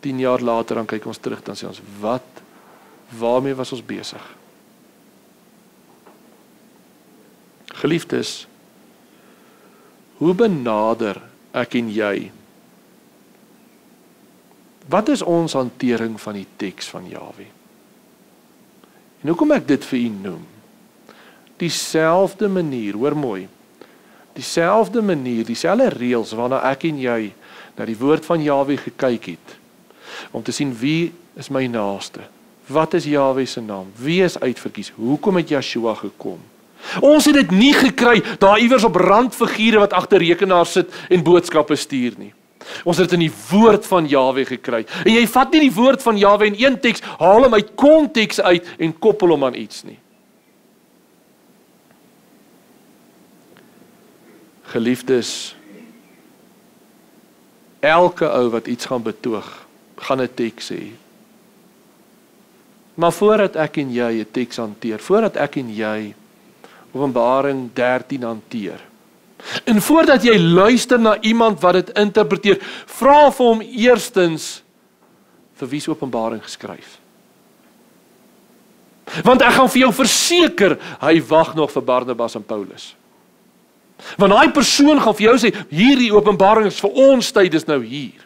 10 jaar later dan kyk ons terug dan sê ons, waarmee was ons besig? Geliefdes, hoe benader ek en jy? Wat is ons hantering van die teks van Jahwe? En hoekom ek dit vir u noem? Dieselfde manier, hoor mooi, dieselfde manier, dieselfde reëls waarna ek en jy na die woord van Jahwe gekyk het, om te sien wie is my naaste, wat is Jahwe se naam, wie is uitverkies, hoekom het Yeshua gekom? Ons het dit nie gekry, daar iewers op randfigure wat agter rekenaar sit en boodskappe stuur nie. Ons het in die woord van Jahwe gekry. En jy vat nie die woord van Jahwe in een teks, haal hom uit konteks uit en koppel hom aan iets nie. Geliefdes, elke ou wat iets gaan betoog, gaan 'n teks hê. Maar voordat ek en jy 'n teks hanteer, voordat ek en jy Openbaring 13 hanteer, en voordat jy luister na iemand wat dit interpreteer, vra vir hom eerstens, vir wie is Openbaring geskryf? Want ek gaan vir jou verseker, hy wag nog vir Barnabas en Paulus. Want daai persoon gaan vir jou sê, hierdie Openbaring is vir ons tyd, dis nou hier.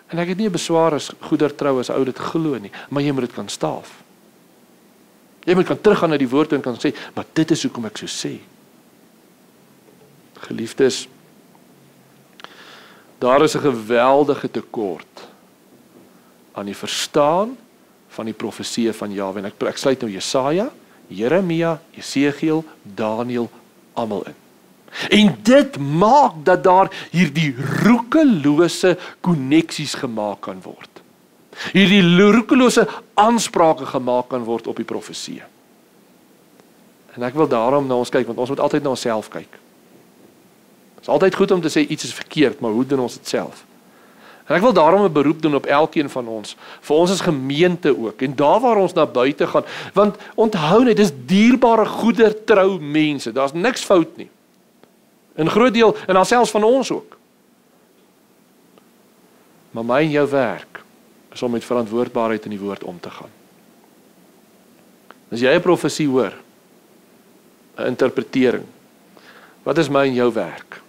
En ek het nie 'n beswaar as goedertrou as ou dit glo nie, maar jy moet dit kan staaf. Jy moet kan teruggaan na die woord en kan sê, maar dit is hoekom ek so sê. Geliefdes, daar is 'n geweldige tekort aan die verstaan van die profeseë van Jahwe. En ek sluit nou Jesaja, Jeremia, Jesegiel, Daniël, almal in. En dit maak dat daar hierdie roekelose koneksies gemaak kan word. Hierdie roekelose aansprake gemaak kan word op die profeseë. En ek wil daarom na ons kyk, want ons moet altyd na onsself kyk. Het is altyd goed om te sê iets is verkeerd, maar hoe doen ons dit self? En ek wil daarom 'n beroep doen op elkeen van ons, vir ons as gemeente ook, en daar waar ons na buite gaan, want onthou net, dis dierbare goedertrou mense, daar's niks fout nie. 'n groot deel, en dan selfs van ons ook. Maar my en jou werk, is om met verantwoordbaarheid in die woord om te gaan. As jy 'n profesie hoor, 'n interpretering, wat is my en jou werk?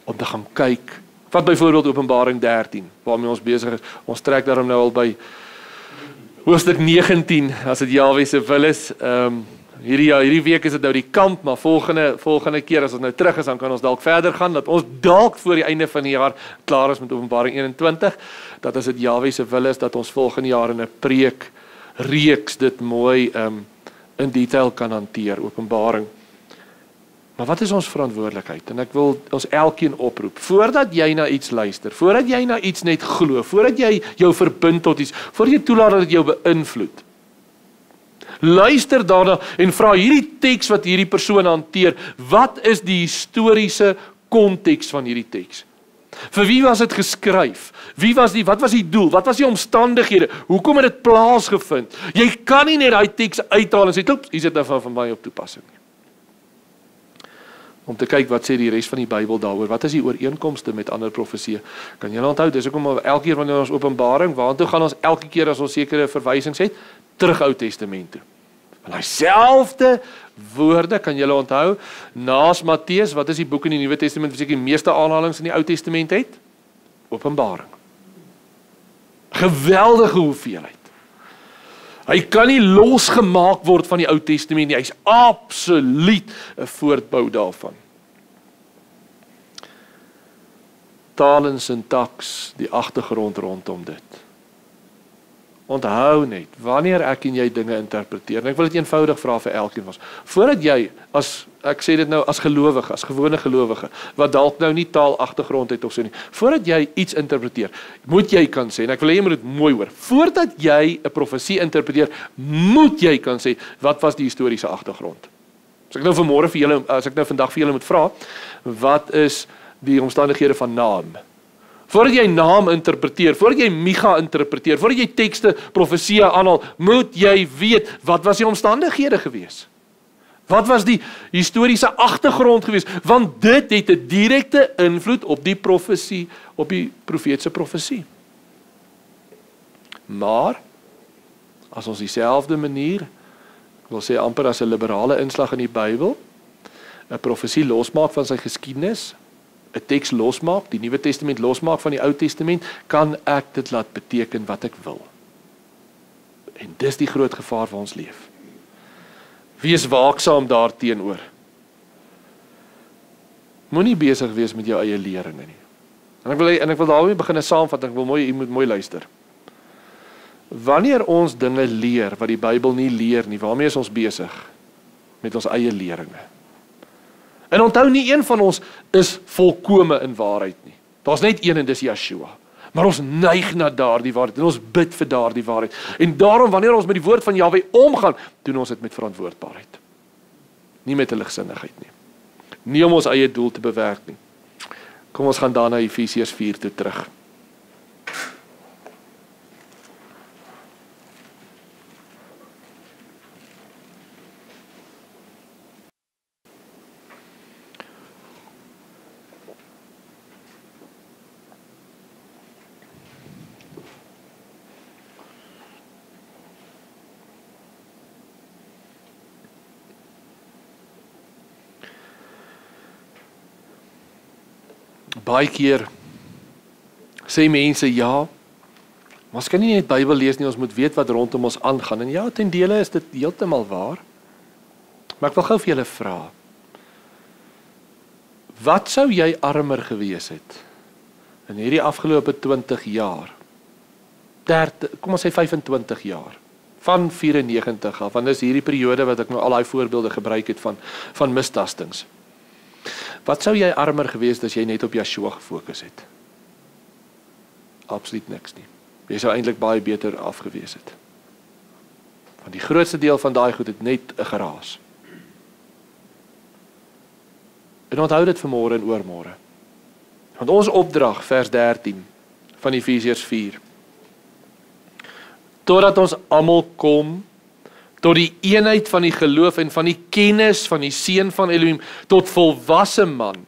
Om te gaan kyk, vat byvoorbeeld Openbaring 13, waarmee ons besig is, ons trek daarom nou al by hoofstuk 19, as dit Jahwe se wil is. Hierdie week is dit nou die kamp, maar volgende keer as ons nou terug is, dan kan ons dalk verder gaan, dat ons dalk voor die einde van die jaar klaar is met Openbaring 21, dat as dit Jahwe se wil is, dat ons volgende jaar in 'n preekreeks dit mooi in detail kan hanteer, Openbaring. Maar wat is ons verantwoordelikheid? En ek wil ons elkeen oproep, voordat jy na iets luister, voordat jy na iets net glo, voordat jy jou verbind tot iets, voordat jy toelaat dat dit jou beïnvloed, luister daarna en vra hierdie teks wat hierdie persoon hanteer, wat is die historiese konteks van hierdie teks? Vir wie was dit geskryf? Wat was die doel? Wat was die omstandighede? Hoekom het dit plaasgevind? Jy kan nie net daai teks uithaal en sê, "Oeps, hier sit nou van my op toepassing nie." Om te kyk wat sê die res van die Bybel daaroor. Wat is die ooreenkomste met ander profesieë? Kan julle onthou, dis hoekom elke keer wanneer ons Openbaring, waartoe gaan ons elke keer as ons sekere verwysings het? Terug Ou Testament toe. Want daai selfde woorde, kan julle onthou, naas Matteus, wat is die boek in die Nuwe Testament wat seker die meeste aanhalings in die Ou Testament het? Openbaring. Geweldige hoeveelheid. Hy kan nie losgemaak word van die Ou Testament nie, hy is absoluut 'n voortbou daarvan. Taal en sintaks, die agtergrond rondom dit. Onthou net, wanneer ek en jy dinge interpreteer, en ek wil dit eenvoudig vra vir elkeen van ons, voordat jy, ek sê dit nou as gelowige, as gewone gelowige, wat dalk nou nie taal agtergrond het of so nie, voordat jy iets interpreteer, moet jy kan sê, en ek wil hê jy moet dit mooi hoor, voordat jy 'n profesie interpreteer, moet jy kan sê, wat was die historiese agtergrond? As ek nou vandag vir julle moet vra, wat is die omstandighede van naam? Voordat jy naam interpreteer, voordat jy Micha interpreteer, voordat jy tekste, profesieë aanhaal, moet jy weet, wat was die omstandighede gewees? Wat was die historiese agtergrond gewees? Want dit het 'n direkte invloed op die profesie, op die profeetse profesie. Maar, as ons dieselfde manier, ek wil sê amper as 'n liberale inslag in die Bybel, 'n profesie losmaak van sy geskiedenis, 'n teks losmaak, die Nuwe Testament losmaak van die Ou Testament, kan ek dit laat beteken wat ek wil. En dis die groot gevaar waar ons leef. Wees waaksaam daarteenoor. Moenie besig wees met jou eie leringe nie. En ek wil daarmee begin 'n saamvatting, jy moet mooi luister. Wanneer ons dinge leer wat die Bybel nie leer nie, waarmee is ons besig? Met ons eie leringe. En onthou, nie een van ons is volkome in waarheid nie. Daar's net een en dis Yeshua. Maar ons neig na daardie waarheid en ons bid vir daardie waarheid. En daarom, wanneer ons met die woord van Jahwe omgaan, doen ons dit met verantwoordbaarheid. Nie met 'n ligsinnigheid nie. Nie om ons eie doel te bewerk nie. Kom ons gaan dan na Efesiërs 4 toe terug. Baie keer sê mense, ja, maar ons kan nie net Bybel lees nie, ons moet weet wat rondom ons aangaan. En ja, ten dele is dit heeltemal waar. Maar ek wil gou vir julle vra, wat sou jy armer gewees het in hierdie afgelope 20 jaar, kom ons sê 25 jaar, van 94 af, want dis hierdie periode wat ek nou al daai voorbeelde gebruik het van mistastings. Wat sou jy armer gewees as jy net op Yeshua gefokus het? Absoluut niks nie. Jy sou eintlik baie beter afgewees het. Want die grootste deel van daai goed het net 'n geraas. En onthou dit vanmôre en oormôre. Want ons opdrag, vers 13 van Efesiërs 4. Totdat ons almal kom tot die eenheid van die geloof en van die kennis van die Seun van Elohim, tot volwasse man,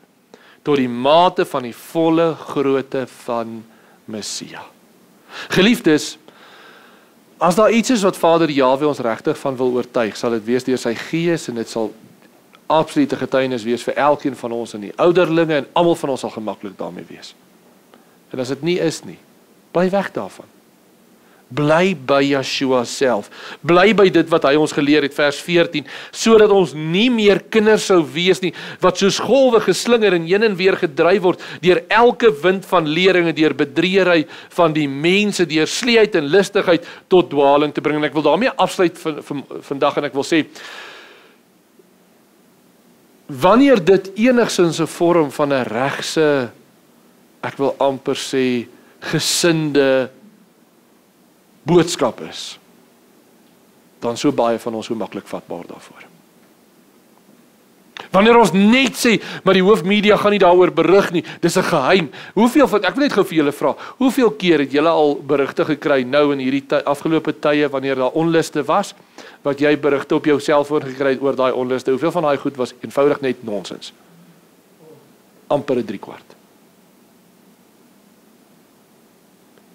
tot die mate van die volle grootte van Messia. Geliefdes, as daar iets is wat Vader Jahwe ons regtig van wil oortuig, sal dit wees deur sy Gees, en dit sal absolute getuienis wees vir elkeen van ons, en die ouderlinge, en almal van ons sal gemaklik daarmee wees. En as dit nie is nie, bly weg daarvan. Bly by Yeshua self. Bly by dit wat hy ons geleer het, vers 14, sodat ons nie meer kinders sou wees nie, wat soos golwe geslinger en heen en weer gedryf word, deur elke wind van leringe, deur bedriegery van die mense, deur sleeheid en listigheid tot dwaling te bring. En ek wil daarmee afsluit vandag, en ek wil sê, wanneer dit enigsins 'n vorm van 'n regse, ek wil amper sê, gesinde boodskap is, dan so baie van ons so maklik vatbaar daarvoor. Wanneer ons net sê, maar die hoofmedia gaan nie daaroor berig nie, dis 'n geheim. Ek wil net gou vir julle vra, hoeveel keer het julle al berigte gekry nou in hierdie afgelope tye, wanneer daar onluste was, wat jy berigte op jou selfoon gekry het oor daai onluste? Hoeveel van daai goed was eenvoudig net nonsens? Amper 'n 3/4.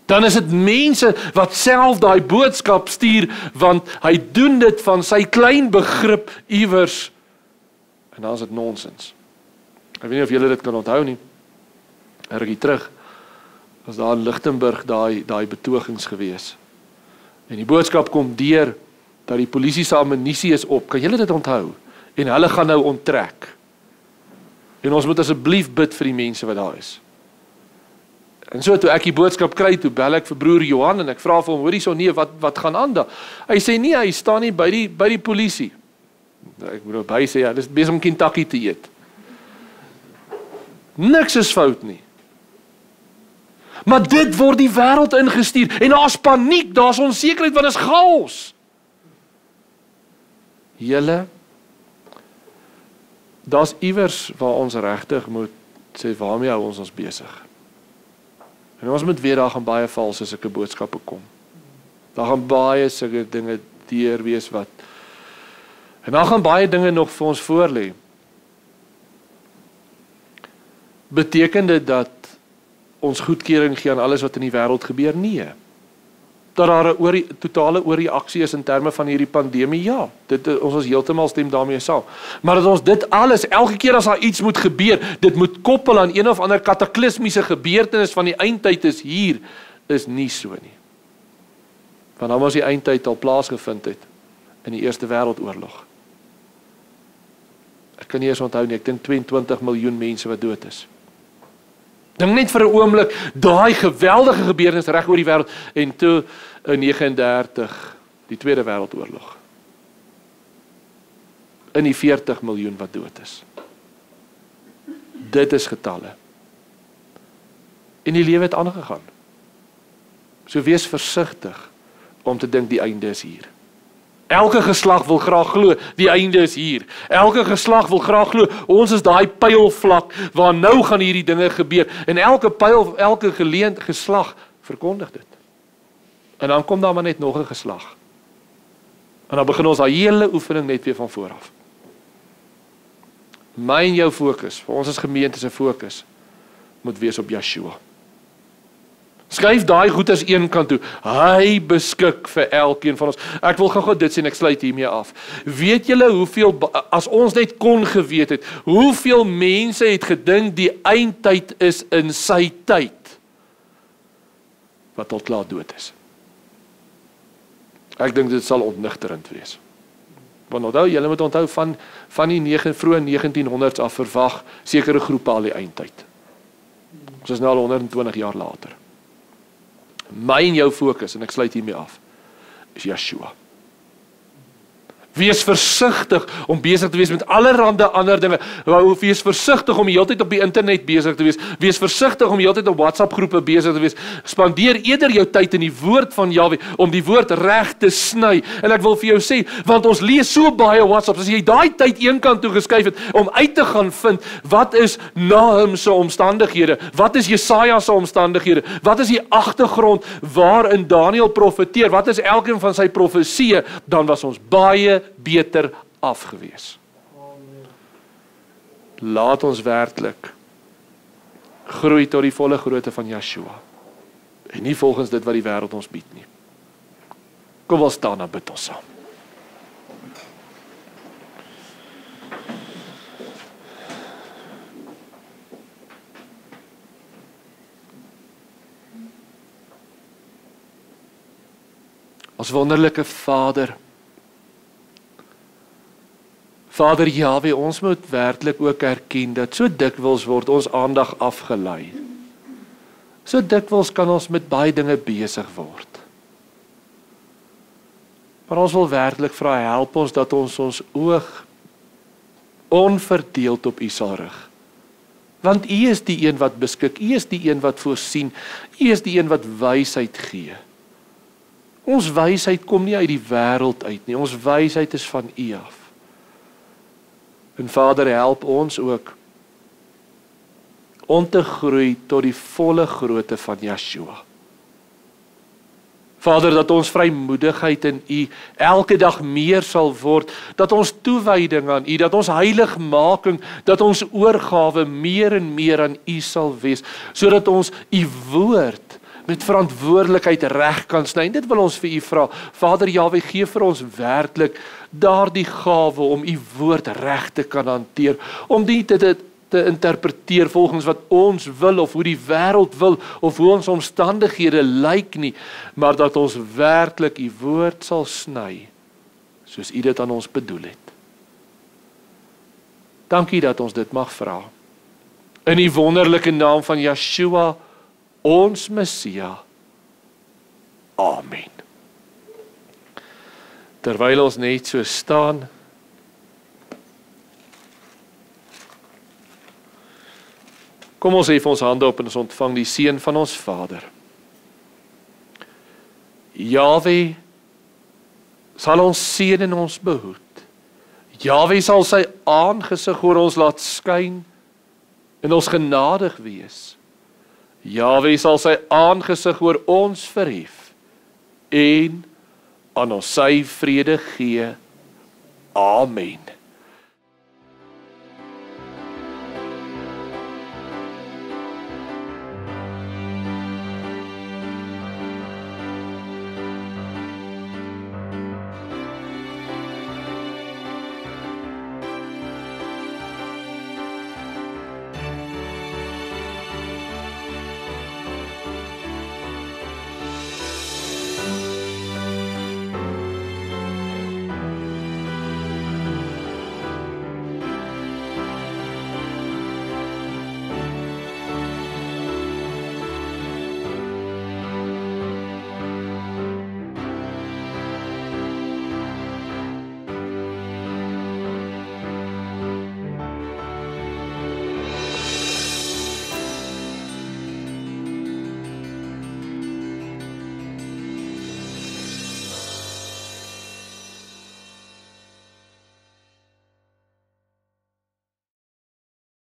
Dan is dit mense wat self daai boodskap stuur, want hy doen dit van sy klein begrip iewers, en dan is dit nonsens. Ek weet nie of julle dit kan onthou nie. 'n rukkie terug was daar in Lichtenburg daai betogings gewees. En die boodskap kom deur dat die polisie se ammunisie is op. Kan julle dit onthou? En hulle gaan nou onttrek. En ons moet asseblief bid vir die mense wat daar is. En so toe ek die boodskap kry, toe bel ek vir broer Johan en ek vra vir hom, hoorie so, nee, wat gaan aan daar? Hy sê nee, hy staan nie by die polisie. Ek moet by sê, ja, dis besig om Kentucky te eet. Niks is fout nie. Maar dit word die wêreld ingestuur, en daar's paniek, daar's onsekerheid, want dit is chaos. Julle, daar's iewers waar ons regtig moet sê, waarmee hou ons besig? En ons moet weet, daar gaan baie valse sulke boodskappe kom. Daar gaan baie sulke dinge deur wees wat, en daar gaan baie dinge nog vir ons voorlê. Beteken dit dat ons goedkeuring gee aan alles wat in die wêreld gebeur? Nee. Dat daar 'n totale oorreaksie is in terme van hierdie pandemie? Ja, ons is heeltemal stem daarmee saam. Maar dat ons dit alles, elke keer as daar iets moet gebeur, dit moet koppel aan een of ander kataklismiese gebeurtenis van die eindtyd is hier, is nie so nie. Want dan was die eindtyd al plaasgevind het in die Eerste Wêreldoorlog. Ek kan nie eens onthou nie, ek dink 22 miljoen mense wat dood is. Dink net vir 'n oomblik, daai geweldige gebeurtenis reg oor die wêreld, en toe in 39, die Tweede Wêreldoorlog. In die 40 miljoen wat dood is. Dit is getalle. En die lewe het aangegaan. So wees versigtig om te dink die einde is hier. Elke geslag wil graag glo, die einde is hier. Elke geslag wil graag glo, ons is daai pylvlak, waar nou gaan hierdie dinge gebeur. En elke geleend geslag verkondig dit. En dan kom daar maar net nog 'n geslag. En dan begin ons daai hele oefening net weer van voor af. My en jou fokus, vir ons as gemeente se fokus, moet wees op Yeshua. Skryf daai goed as een kant toe. Hy beskik vir elkeen van ons. Ek wil gou dit sê en ek sluit hiermee af. Weet julle hoeveel, as ons net kon geweet het, hoeveel mense het gedink die eindtyd is in sy tyd, wat al klaar dood is? Ek dink dit sal ontnigterend wees. Want onthou, julle moet onthou van die vroeë 1900s af verwag sekere groepe al die eindtyd. Ons is nou al 120 jaar later. My en jou fokus, en ek sluit hiermee af, is Yeshua. Wees versigtig om besig te wees met allerhande ander dinge. Wees versigtig om die hele tyd op die internet besig te wees. Wees versigtig om die hele tyd op WhatsApp groepe besig te wees. Spandeer eerder jou tyd in die woord van Jahwe om die woord reg te sny. En ek wil vir jou sê, want ons lees so baie WhatsApps, as jy daai tyd eenkant toe geskuif het om uit te gaan vind, wat is Nahum se omstandighede? Wat is Jesaja se omstandighede? Wat is die agtergrond waarin Daniël profeteer? Wat is elkeen van sy profesieë? Dan was ons baie beter afgewees. Laat ons werklik groei tot die volle grootte van Yeshua. En nie volgens dit wat die wêreld ons bied nie. Kom ons staan en bid ons saam. Ons wonderlike Vader. Vader Jahwe, ons moet werklik ook erken dat so dikwels word ons aandag afgelei. So dikwels kan ons met baie dinge besig word. Maar ons wil werklik vra, help ons dat ons oog onverdeeld op U sal rig. Want U is die een wat beskik, U is die een wat voorsien, U is die een wat wysheid gee. Ons wysheid kom nie uit die wêreld uit nie, ons wysheid is van U af. En Vader, help ons ook om te groei tot die volle grootte van Yeshua. Vader, dat ons vrymoedigheid in U elke dag meer sal word, dat ons toewyding aan U, dat ons heiligmaking, dat ons oorgawe meer en meer aan U sal wees, sodat ons U woord met verantwoordelikheid reg kan sny. Dit wil ons vir U vra. Vader Jahwe, gee vir ons werklik daardie gawe om U woord reg te kan hanteer, om dit te interpreteer volgens wat ons wil, of hoe die wêreld wil, of hoe ons omstandighede lyk nie, maar dat ons werklik U woord sal sny, soos U dit aan ons bedoel het. Dankie dat ons dit mag vra. In die wonderlike naam van Yeshua, ons Messia. Amen. Terwyl ons net so staan, kom ons hef ons hande op en ons ontvang die seën van ons Vader. Jahwe sal ons seën en ons behoed. Jahwe sal sy aangesig oor ons laat skyn en ons genadig wees. Jahwe sal sy aangesig oor ons verhef en aan ons sy vrede gee. Amen.